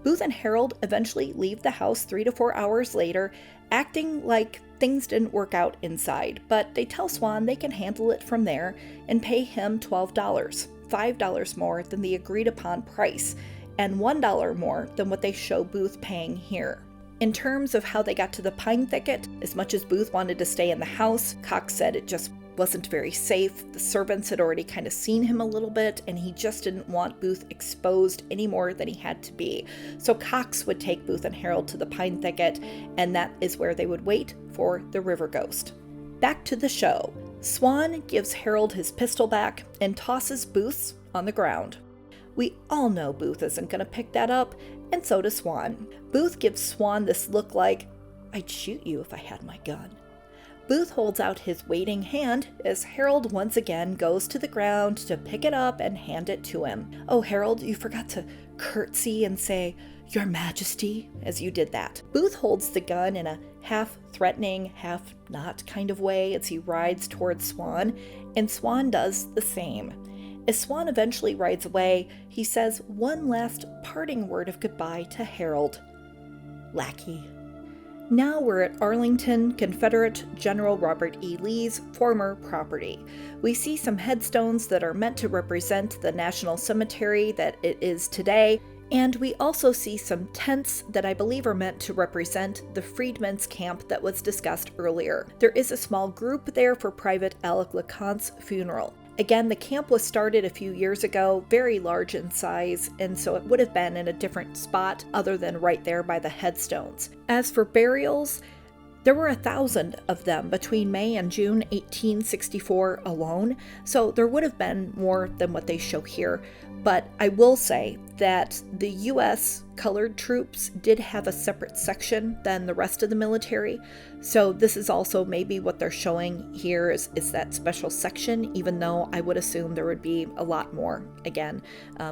S1: Booth and Herold eventually leave the house 3 to 4 hours later, acting like things didn't work out inside, but they tell Swann they can handle it from there and pay him $12, $5 more than the agreed upon price, and $1 more than what they show Booth paying here. In terms of how they got to the pine thicket, as much as Booth wanted to stay in the house, Cox said it just wasn't very safe. The servants had already kind of seen him a little bit, and he just didn't want Booth exposed any more than he had to be. So Cox would take Booth and Herold to the pine thicket, and that is where they would wait for the river ghost. Back to the show. Swann gives Herold his pistol back and tosses Booth's on the ground. We all know Booth isn't going to pick that up, and so does Swann. Booth gives Swann this look like, "I'd shoot you if I had my gun." Booth holds out his waiting hand as Herold once again goes to the ground to pick it up and hand it to him. "Oh, Herold, you forgot to curtsy and say, 'Your Majesty,' as you did that." Booth holds the gun in a half-threatening, half-not kind of way as he rides towards Swann, and Swann does the same. As Swann eventually rides away, he says one last parting word of goodbye to Herold. "Lackey." Now we're at Arlington, Confederate General Robert E. Lee's former property. We see some headstones that are meant to represent the National Cemetery that it is today, and we also see some tents that I believe are meant to represent the Freedmen's camp that was discussed earlier. There is a small group there for Private Alec Leconte's funeral. Again, the camp was started a few years ago, very large in size, and so it would have been in a different spot other than right there by the headstones. As for burials, there were 1,000 of them between May and June 1864 alone, so there would have been more than what they show here. But I will say that the U.S. colored troops did have a separate section than the rest of the military, so this is also maybe what they're showing here is that special section, even though I would assume there would be a lot more, again,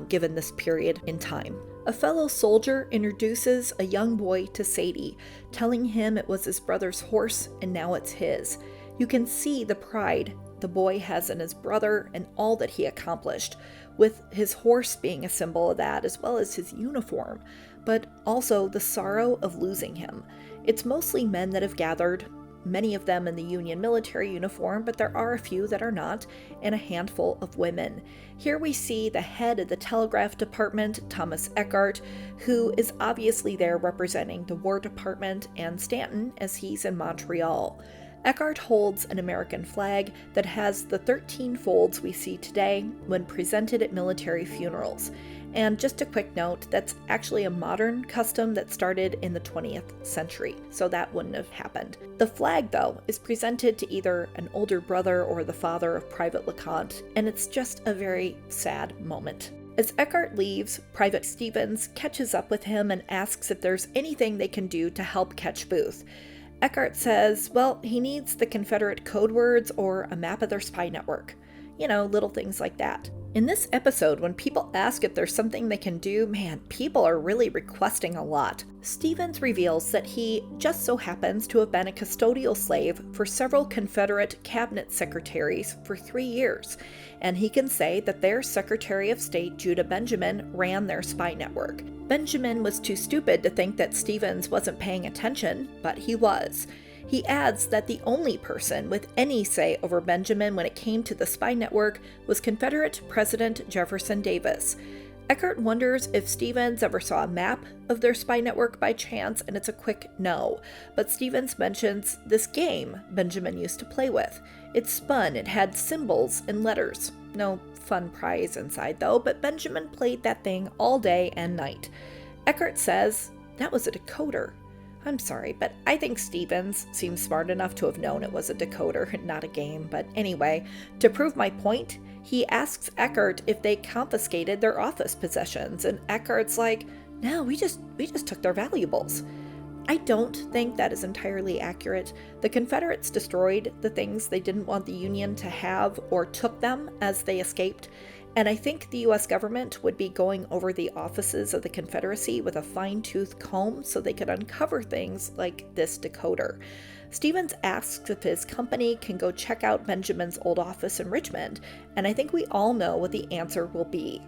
S1: given this period in time. A fellow soldier introduces a young boy to Sadie, telling him it was his brother's horse and now it's his. You can see the pride the boy has in his brother and all that he accomplished, with his horse being a symbol of that as well as his uniform, but also the sorrow of losing him. It's mostly men that have gathered, many of them in the Union military uniform, but there are a few that are not, and a handful of women. Here we see the head of the Telegraph Department, Thomas Eckert, who is obviously there representing the War Department, and Stanton as he's in Montreal. Eckert holds an American flag that has the 13 folds we see today when presented at military funerals. And just a quick note, that's actually a modern custom that started in the 20th century, so that wouldn't have happened. The flag, though, is presented to either an older brother or the father of Private Leconte, and it's just a very sad moment. As Eckert leaves, Private Stevens catches up with him and asks if there's anything they can do to help catch Booth. Eckert says, well, he needs the Confederate code words or a map of their spy network. You know, little things like that. In this episode, when people ask if there's something they can do, man, people are really requesting a lot. Stevens reveals that he just so happens to have been a custodial slave for several Confederate cabinet secretaries for 3 years, and he can say that their Secretary of State, Judah Benjamin, ran their spy network. Benjamin was too stupid to think that Stevens wasn't paying attention, but he was. He adds that the only person with any say over Benjamin when it came to the spy network was Confederate President Jefferson Davis. Eckert wonders if Stevens ever saw a map of their spy network by chance, and it's a quick no. But Stevens mentions this game Benjamin used to play with. It spun, it had symbols and letters. No fun prize inside though, but Benjamin played that thing all day and night. Eckert says that was a decoder. I'm sorry, but I think Stevens seems smart enough to have known it was a decoder, not a game. But anyway, to prove my point, he asks Eckert if they confiscated their office possessions, and Eckert's like, no, we just took their valuables. I don't think that is entirely accurate. The Confederates destroyed the things they didn't want the Union to have or took them as they escaped, and I think the U.S. government would be going over the offices of the Confederacy with a fine-tooth comb so they could uncover things like this decoder. Stevens asks if his company can go check out Benjamin's old office in Richmond, and I think we all know what the answer will be.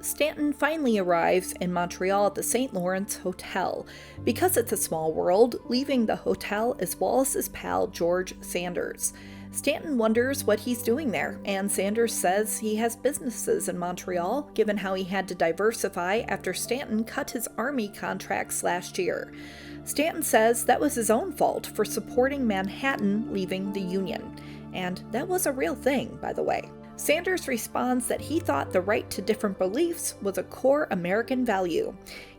S1: Stanton finally arrives in Montreal at the St. Lawrence Hotel. Because it's a small world, leaving the hotel is Wallace's pal George Sanders. Stanton wonders what he's doing there, and Sanders says he has businesses in Montreal, given how he had to diversify after Stanton cut his army contracts last year. Stanton says that was his own fault for supporting Manhattan leaving the Union. And that was a real thing, by the way. Sanders responds that he thought the right to different beliefs was a core American value.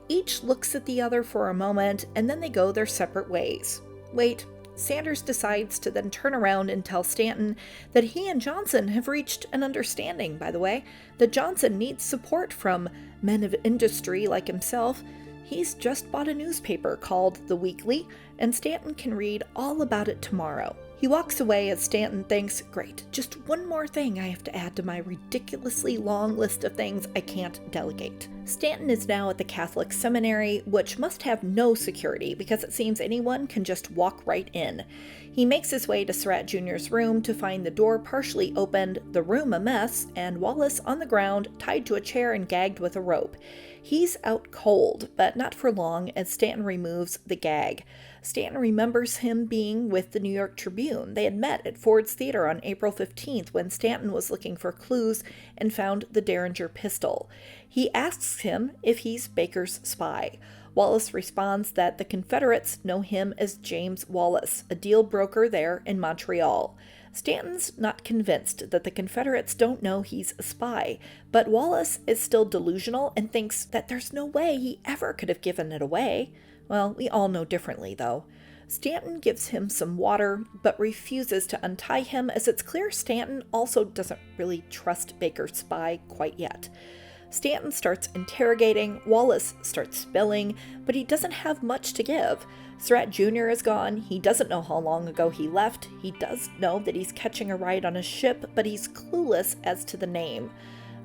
S1: Each looks at the other for a moment, and then they go their separate ways. Wait, Sanders decides to then turn around and tell Stanton that he and Johnson have reached an understanding, by the way, that Johnson needs support from men of industry like himself. He's just bought a newspaper called The Weekly, and Stanton can read all about it tomorrow. He walks away as Stanton thinks, great, just one more thing I have to add to my ridiculously long list of things I can't delegate. Stanton is now at the Catholic seminary, which must have no security because it seems anyone can just walk right in. He makes his way to Surratt Jr.'s room to find the door partially opened, the room a mess, and Wallace on the ground, tied to a chair and gagged with a rope. He's out cold, but not for long as Stanton removes the gag. Stanton remembers him being with the New York Tribune. They had met at Ford's Theater on April 15th when Stanton was looking for clues and found the Derringer pistol. He asks him if he's Baker's spy. Wallace responds that the Confederates know him as James Wallace, a deal broker there in Montreal. Stanton's not convinced that the Confederates don't know he's a spy, but Wallace is still delusional and thinks that there's no way he ever could have given it away. Well, we all know differently, though. Stanton gives him some water, but refuses to untie him, as it's clear Stanton also doesn't really trust Baker's spy quite yet. Stanton starts interrogating, Wallace starts spilling, but he doesn't have much to give. Surratt Jr. is gone, he doesn't know how long ago he left, he does know that he's catching a ride on a ship, but he's clueless as to the name.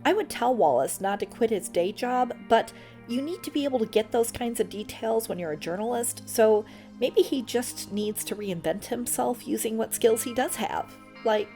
S1: I would tell Wallace not to quit his day job, but you need to be able to get those kinds of details when you're a journalist, so maybe he just needs to reinvent himself using what skills he does have. I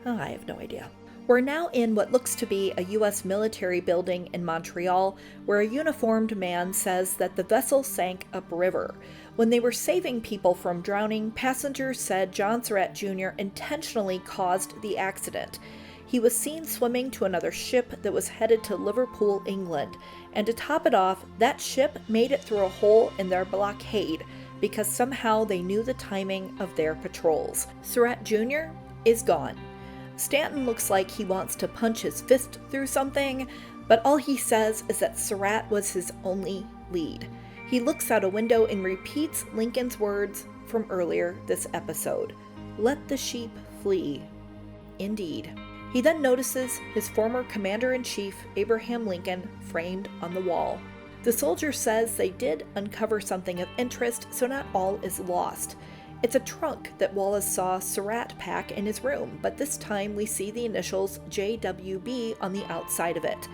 S1: have no idea. We're now in what looks to be a U.S. military building in Montreal, where a uniformed man says that the vessel sank upriver. When they were saving people from drowning, passengers said John Surratt Jr. intentionally caused the accident. He was seen swimming to another ship that was headed to Liverpool, England, and to top it off, that ship made it through a hole in their blockade because somehow they knew the timing of their patrols. Surratt Jr. is gone. Stanton looks like he wants to punch his fist through something, but all he says is that Surratt was his only lead. He looks out a window and repeats Lincoln's words from earlier this episode. Let the sheep flee. Indeed. He then notices his former commander-in-chief, Abraham Lincoln, framed on the wall. The soldier says they did uncover something of interest, so not all is lost. It's a trunk that Wallace saw Surratt pack in his room, but this time we see the initials JWB on the outside of it.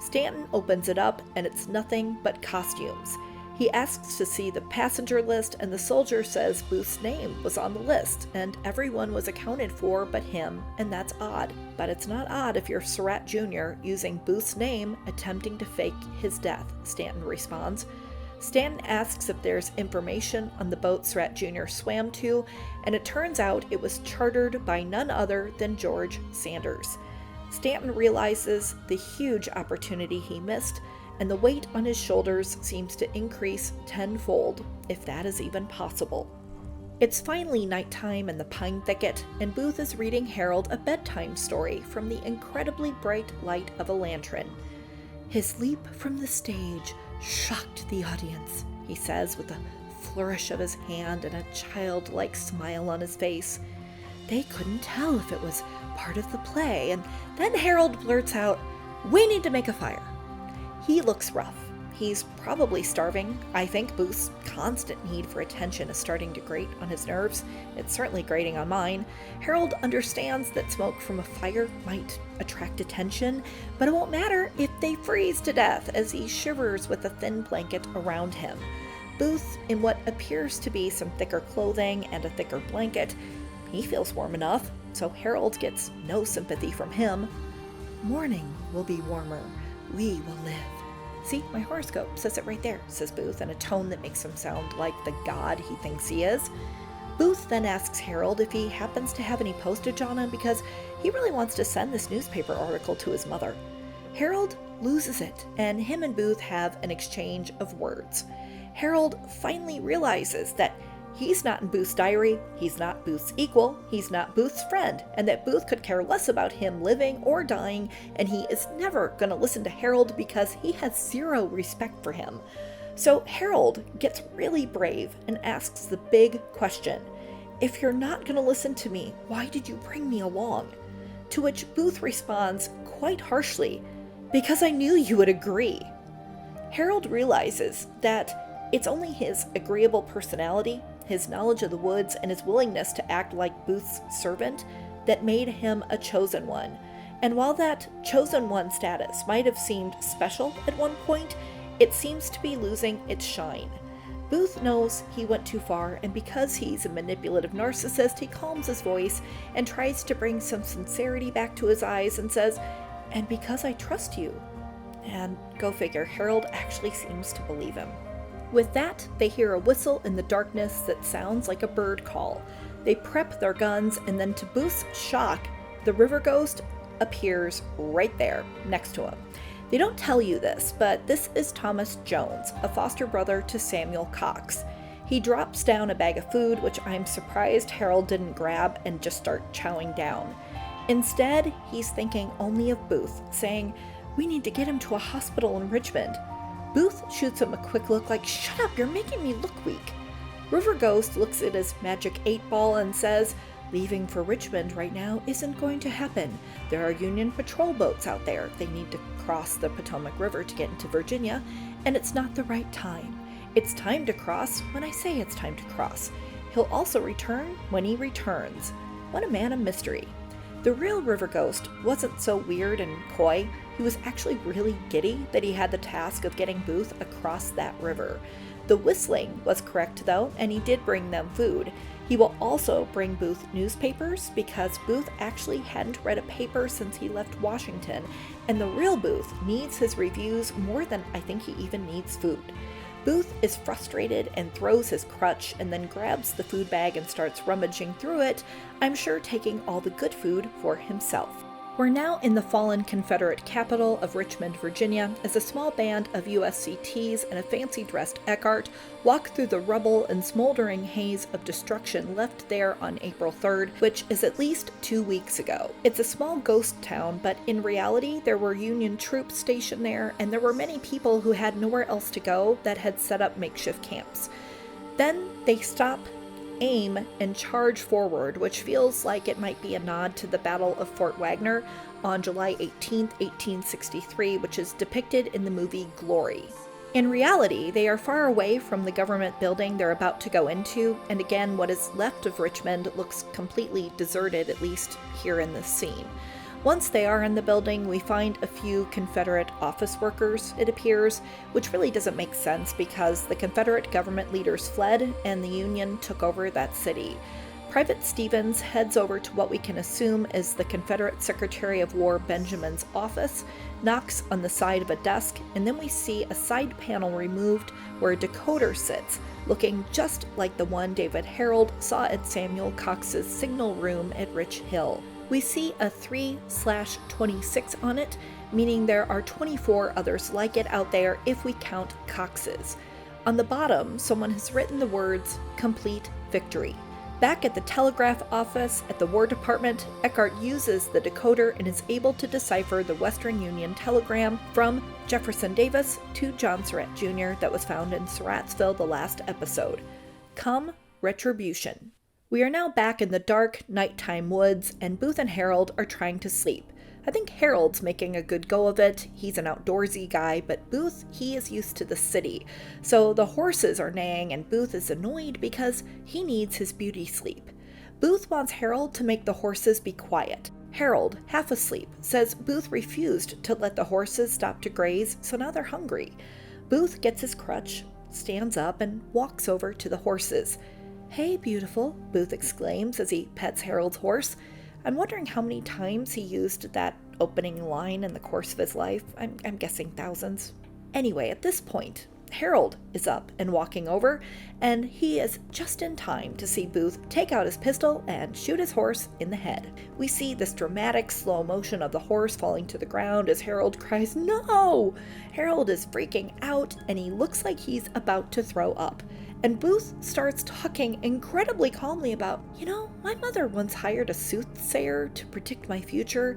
S1: Stanton opens it up, and it's nothing but costumes. He asks to see the passenger list, and the soldier says Booth's name was on the list, and everyone was accounted for but him, and that's odd. But it's not odd if you're Surratt Jr. using Booth's name, attempting to fake his death, Stanton responds. Stanton asks if there's information on the boat Surratt Jr. swam to, and it turns out it was chartered by none other than George Sanders. Stanton realizes the huge opportunity he missed, and the weight on his shoulders seems to increase tenfold, if that is even possible. It's finally nighttime in the pine thicket, and Booth is reading Herold a bedtime story from the incredibly bright light of a lantern. His leap from the stage shocked the audience, he says with a flourish of his hand and a childlike smile on his face. They couldn't tell if it was part of the play, and then Herold blurts out, "We need to make a fire." He looks rough. He's probably starving. I think Booth's constant need for attention is starting to grate on his nerves. It's certainly grating on mine. Herold understands that smoke from a fire might attract attention, but it won't matter if they freeze to death as he shivers with a thin blanket around him. Booth, in what appears to be some thicker clothing and a thicker blanket, he feels warm enough, so Herold gets no sympathy from him. "Morning will be warmer. We will live." "See, my horoscope says it right there," says Booth in a tone that makes him sound like the god he thinks he is. Booth then asks Herold if he happens to have any postage on him because he really wants to send this newspaper article to his mother. Herold loses it, and him and Booth have an exchange of words. Herold finally realizes that he's not in Booth's diary, he's not Booth's equal, he's not Booth's friend, and that Booth could care less about him living or dying, and he is never going to listen to Herold because he has zero respect for him. So Herold gets really brave and asks the big question, "If you're not going to listen to me, why did you bring me along?" To which Booth responds quite harshly, "Because I knew you would agree." Herold realizes that it's only his agreeable personality, his knowledge of the woods, and his willingness to act like Booth's servant that made him a chosen one. And while that chosen one status might have seemed special at one point, it seems to be losing its shine. Booth knows he went too far, and because he's a manipulative narcissist, he calms his voice and tries to bring some sincerity back to his eyes and says, "And because I trust you." And go figure, Herold actually seems to believe him. With that, they hear a whistle in the darkness that sounds like a bird call. They prep their guns, and then to Booth's shock, the river ghost appears right there, next to him. They don't tell you this, but this is Thomas Jones, a foster brother to Samuel Cox. He drops down a bag of food, which I'm surprised Herold didn't grab and just start chowing down. Instead, he's thinking only of Booth, saying, "We need to get him to a hospital in Richmond." Booth shoots him a quick look like, "Shut up, you're making me look weak." River Ghost looks at his magic 8-ball and says, "Leaving for Richmond right now isn't going to happen. There are Union patrol boats out there. They need to cross the Potomac River to get into Virginia, and it's not the right time. It's time to cross when I say it's time to cross. He'll also return when he returns." What a man of mystery. The real River Ghost wasn't so weird and coy. He was actually really giddy that he had the task of getting Booth across that river. The whistling was correct though, and he did bring them food. He will also bring Booth newspapers because Booth actually hadn't read a paper since he left Washington, and the real Booth needs his reviews more than I think he even needs food. Booth is frustrated and throws his crutch and then grabs the food bag and starts rummaging through it, I'm sure taking all the good food for himself. We're now in the fallen Confederate capital of Richmond, Virginia, as a small band of USCTs and a fancy-dressed Eckert walk through the rubble and smoldering haze of destruction left there on April 3rd, which is at least 2 weeks ago. It's a small ghost town, but in reality there were Union troops stationed there, and there were many people who had nowhere else to go that had set up makeshift camps. Then they stop, aim, and charge forward, which feels like it might be a nod to the Battle of Fort Wagner on July 18, 1863, which is depicted in the movie Glory. In reality, they are far away from the government building they're about to go into, and again, what is left of Richmond looks completely deserted, at least here in this scene. Once they are in the building, we find a few Confederate office workers, it appears, which really doesn't make sense because the Confederate government leaders fled and the Union took over that city. Private Stevens heads over to what we can assume is the Confederate Secretary of War Benjamin's office, knocks on the side of a desk, and then we see a side panel removed where a decoder sits, looking just like the one David Herold saw at Samuel Cox's signal room at Rich Hill. We see a 3/26 on it, meaning there are 24 others like it out there if we count Cox's. On the bottom, someone has written the words, "Complete Victory." Back at the telegraph office at the War Department, Eckert uses the decoder and is able to decipher the Western Union telegram from Jefferson Davis to John Surratt Jr. that was found in Surrattsville the last episode. Come Retribution. We are now back in the dark, nighttime woods, and Booth and Herold are trying to sleep. I think Herold's making a good go of it. He's an outdoorsy guy, but Booth, he is used to the city. So the horses are neighing, and Booth is annoyed because he needs his beauty sleep. Booth wants Herold to make the horses be quiet. Herold, half asleep, says Booth refused to let the horses stop to graze, so now they're hungry. Booth gets his crutch, stands up, and walks over to the horses. "Hey, beautiful," Booth exclaims as he pets Herold's horse. I'm wondering how many times he used that opening line in the course of his life. I'm guessing thousands. Anyway, at this point, Herold is up and walking over, and he is just in time to see Booth take out his pistol and shoot his horse in the head. We see this dramatic slow motion of the horse falling to the ground as Herold cries, "No!" Herold is freaking out, and he looks like he's about to throw up. And Booth starts talking incredibly calmly about, my mother once hired a soothsayer to predict my future,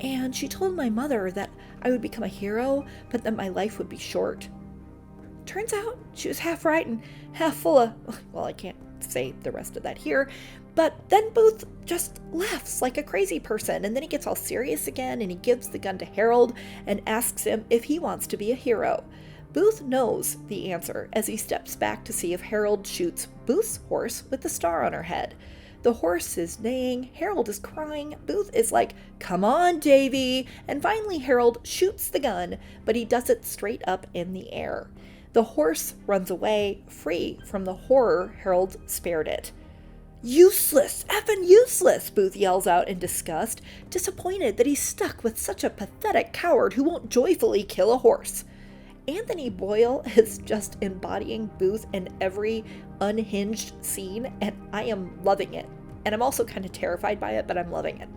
S1: and she told my mother that I would become a hero, but that my life would be short. Turns out she was half right and half full of, well, I can't say the rest of that here, but then Booth just laughs like a crazy person, and then he gets all serious again, and he gives the gun to Herold and asks him if he wants to be a hero. Booth knows the answer as he steps back to see if Herold shoots Booth's horse with the star on her head. The horse is neighing, Herold is crying, Booth is like, "Come on, Davy!" And finally Herold shoots the gun, but he does it straight up in the air. The horse runs away, free from the horror Herold spared it. "Useless! Effing useless!" Booth yells out in disgust, disappointed that he's stuck with such a pathetic coward who won't joyfully kill a horse. Anthony Boyle is just embodying Booth in every unhinged scene, and I am loving it. And I'm also kind of terrified by it, but I'm loving it.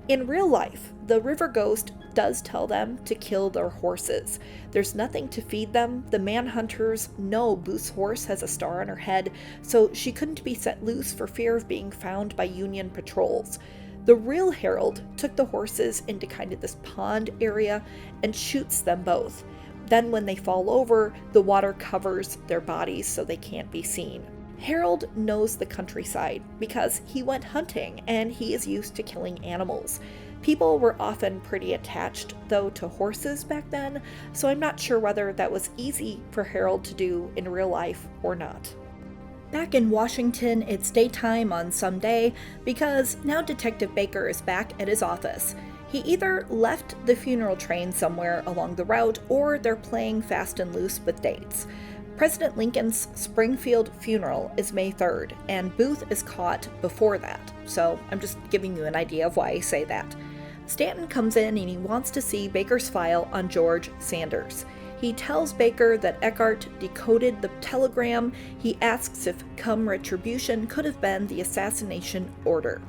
S1: In real life, the river ghost does tell them to kill their horses. There's nothing to feed them. The manhunters know Booth's horse has a star on her head, so she couldn't be set loose for fear of being found by Union patrols. The real Herold took the horses into kind of this pond area and shoots them both. Then when they fall over, the water covers their bodies so they can't be seen. Herold knows the countryside because he went hunting and he is used to killing animals. People were often pretty attached, though, to horses back then, so I'm not sure whether that was easy for Herold to do in real life or not. Back in Washington, it's daytime on some day because now Detective Baker is back at his office. He either left the funeral train somewhere along the route, or they're playing fast and loose with dates. President Lincoln's Springfield funeral is May 3rd, and Booth is caught before that, so I'm just giving you an idea of why I say that. Stanton comes in and he wants to see Baker's file on George Sanders. He tells Baker that Eckert decoded the telegram. He asks if "come retribution" could have been the assassination order.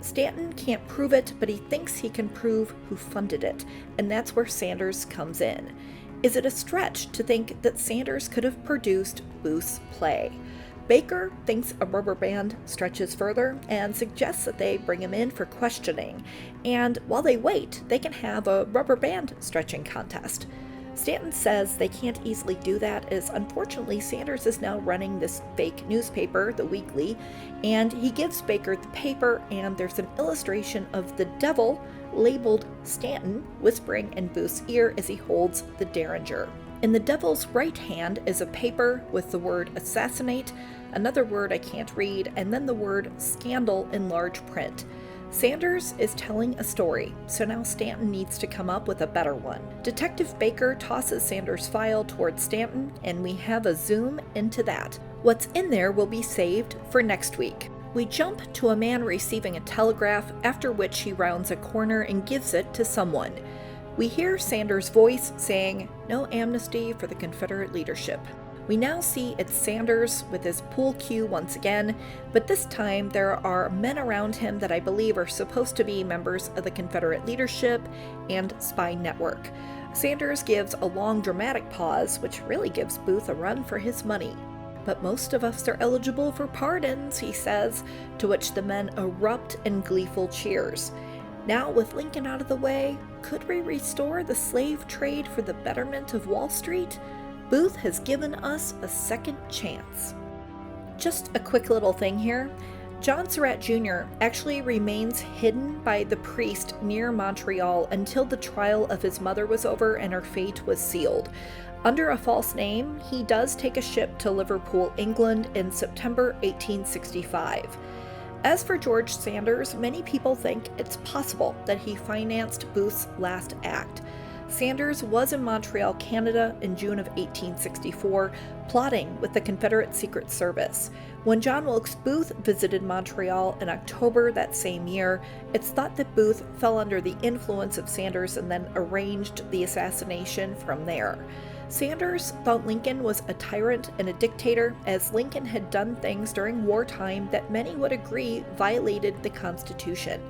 S1: Stanton can't prove it, but he thinks he can prove who funded it, and that's where Sanders comes in. Is it a stretch to think that Sanders could have produced Booth's play? Baker thinks a rubber band stretches further and suggests that they bring him in for questioning, and while they wait, they can have a rubber band stretching contest. Stanton says they can't easily do that as unfortunately Sanders is now running this fake newspaper, the Weekly, and he gives Baker the paper, and there's an illustration of the devil labeled Stanton whispering in Booth's ear as he holds the derringer. In the devil's right hand is a paper with the word assassinate, another word I can't read, and then the word scandal in large print. Sanders is telling a story, so now Stanton needs to come up with a better one. Detective Baker tosses Sanders' file towards Stanton, and we have a zoom into that. What's in there will be saved for next week. We jump to a man receiving a telegraph, after which he rounds a corner and gives it to someone. We hear Sanders' voice saying, "No amnesty for the Confederate leadership." We now see it's Sanders with his pool cue once again, but this time there are men around him that I believe are supposed to be members of the Confederate leadership and spy network. Sanders gives a long dramatic pause, which really gives Booth a run for his money. "But most of us are eligible for pardons," he says, to which the men erupt in gleeful cheers. Now, with Lincoln out of the way, could we restore the slave trade for the betterment of Wall Street? Booth has given us a second chance. Just a quick little thing here. John Surratt Jr. actually remains hidden by the priest near Montreal until the trial of his mother was over and her fate was sealed. Under a false name, he does take a ship to Liverpool, England in September 1865. As for George Sanders, many people think it's possible that he financed Booth's last act. Sanders was in Montreal, Canada in June of 1864, plotting with the Confederate Secret Service. When John Wilkes Booth visited Montreal in October that same year, it's thought that Booth fell under the influence of Sanders and then arranged the assassination from there. Sanders thought Lincoln was a tyrant and a dictator, as Lincoln had done things during wartime that many would agree violated the Constitution.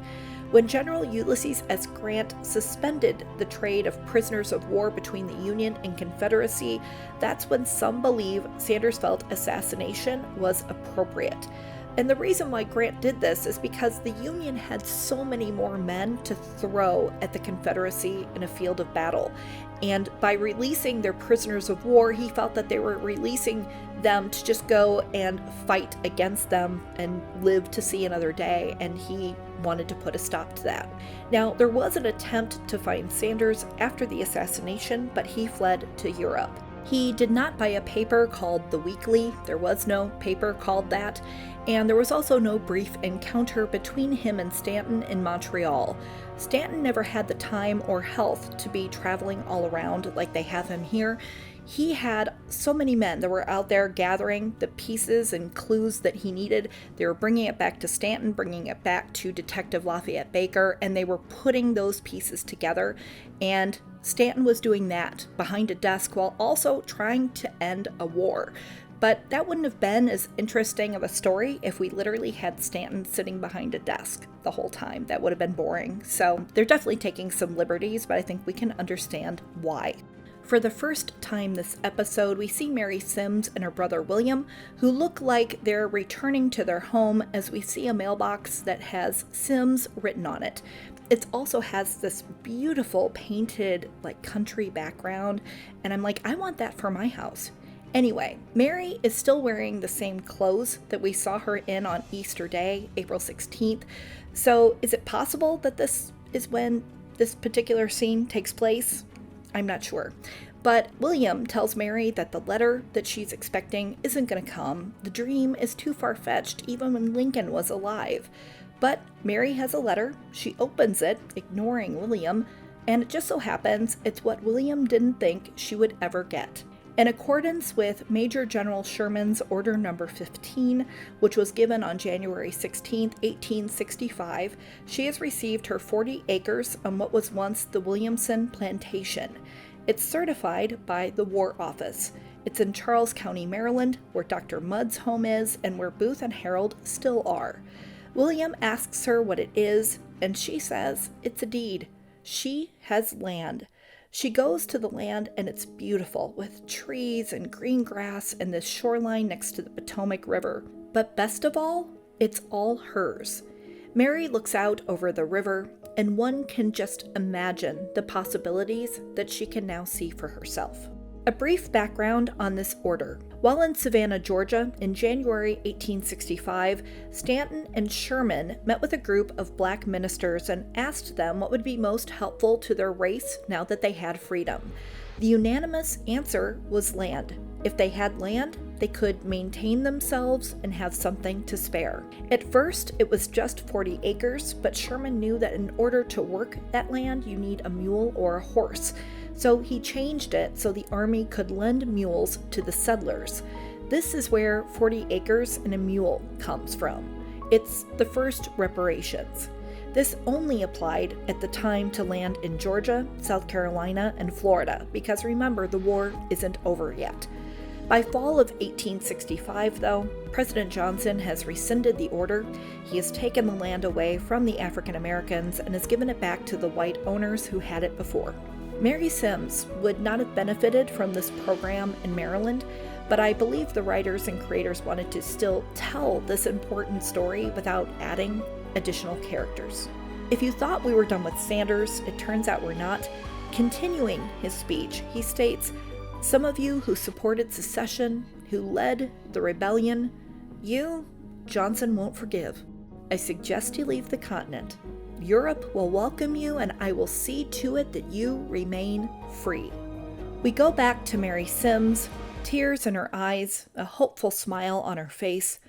S1: When General Ulysses S. Grant suspended the trade of prisoners of war between the Union and Confederacy, that's when some believe Sanders felt assassination was appropriate. And the reason why Grant did this is because the Union had so many more men to throw at the Confederacy in a field of battle. And by releasing their prisoners of war, he felt that they were releasing them to just go and fight against them and live to see another day, and he wanted to put a stop to that. Now, there was an attempt to find Sanders after the assassination, but he fled to Europe. He did not buy a paper called The Weekly. There was no paper called that. And there was also no brief encounter between him and Stanton in Montreal. Stanton never had the time or health to be traveling all around like they have him here. He had so many men that were out there gathering the pieces and clues that he needed. They were bringing it back to Stanton, bringing it back to Detective Lafayette Baker, and they were putting those pieces together. And Stanton was doing that behind a desk while also trying to end a war. But that wouldn't have been as interesting of a story if we literally had Stanton sitting behind a desk the whole time. That would have been boring. So they're definitely taking some liberties, but I think we can understand why. For the first time this episode, we see Mary Sims and her brother William, who look like they're returning to their home, as we see a mailbox that has Sims written on it. It also has this beautiful painted country background, and I'm like, I want that for my house. Anyway, Mary is still wearing the same clothes that we saw her in on Easter Day, April 16th. So is it possible that this is when this particular scene takes place? I'm not sure. But William tells Mary that the letter that she's expecting isn't going to come. The dream is too far-fetched, even when Lincoln was alive. But Mary has a letter. She opens it, ignoring William, and it just so happens it's what William didn't think she would ever get. In accordance with Major General Sherman's Order No. 15, which was given on January 16, 1865, she has received her 40 acres on what was once the Williamson Plantation. It's certified by the War Office. It's in Charles County, Maryland, where Dr. Mudd's home is and where Booth and Herold still are. William asks her what it is, and she says it's a deed. She has land. She goes to the land, and it's beautiful, with trees and green grass and this shoreline next to the Potomac River. But best of all, it's all hers. Mary looks out over the river, and one can just imagine the possibilities that she can now see for herself. A brief background on this order. While in Savannah, Georgia, in January 1865, Stanton and Sherman met with a group of black ministers and asked them what would be most helpful to their race now that they had freedom. The unanimous answer was land. If they had land, they could maintain themselves and have something to spare. At first, it was just 40 acres, but Sherman knew that in order to work that land, you need a mule or a horse. So he changed it so the army could lend mules to the settlers. This is where 40 acres and a mule comes from. It's the first reparations. This only applied at the time to land in Georgia, South Carolina, and Florida, because remember, the war isn't over yet. By fall of 1865, though, President Johnson has rescinded the order. He has taken the land away from the African Americans and has given it back to the white owners who had it before. Mary Sims would not have benefited from this program in Maryland, but I believe the writers and creators wanted to still tell this important story without adding additional characters. If you thought we were done with Sanders, it turns out we're not. Continuing his speech, he states, "Some of you who supported secession, who led the rebellion, You, Johnson won't forgive. I suggest you leave the continent. Europe will welcome you, and I will see to it that you remain free." We go back to Mary Sims, tears in her eyes, a hopeful smile on her face.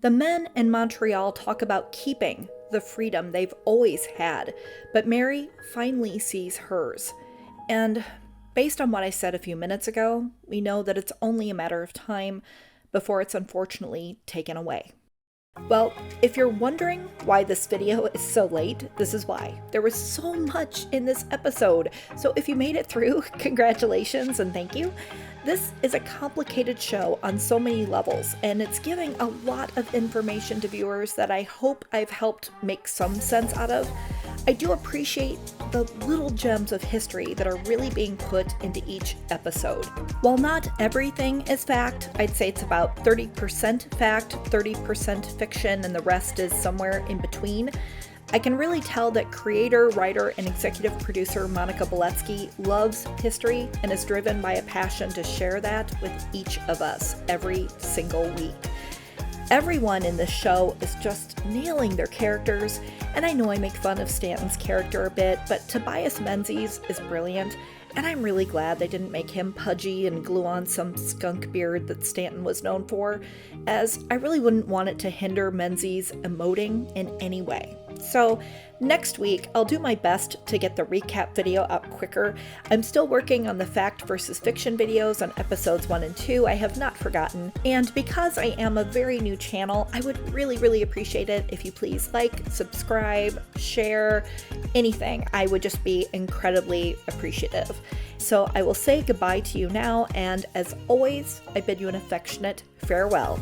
S1: The men in Montreal talk about keeping the freedom they've always had, but Mary finally sees hers. And based on what I said a few minutes ago, we know that it's only a matter of time before it's unfortunately taken away. Well, if you're wondering why this video is so late, this is why. There was so much in this episode, so if you made it through, congratulations and thank you. This is a complicated show on so many levels, and it's giving a lot of information to viewers that I hope I've helped make some sense out of. I do appreciate the little gems of history that are really being put into each episode. While not everything is fact, I'd say it's about 30% fact, 30% fiction, and the rest is somewhere in between. I can really tell that creator, writer, and executive producer Monica Beletsky loves history and is driven by a passion to share that with each of us every single week. Everyone in this show is just nailing their characters, and I know I make fun of Stanton's character a bit, but Tobias Menzies is brilliant, and I'm really glad they didn't make him pudgy and glue on some skunk beard that Stanton was known for, as I really wouldn't want it to hinder Menzies emoting in any way. So next week, I'll do my best to get the recap video up quicker. I'm still working on the fact versus fiction videos on episodes 1 and 2. I have not forgotten. And because I am a very new channel, I would really appreciate it if you please like, subscribe, share, anything. I would just be incredibly appreciative. So I will say goodbye to you now, and as always, I bid you an affectionate farewell.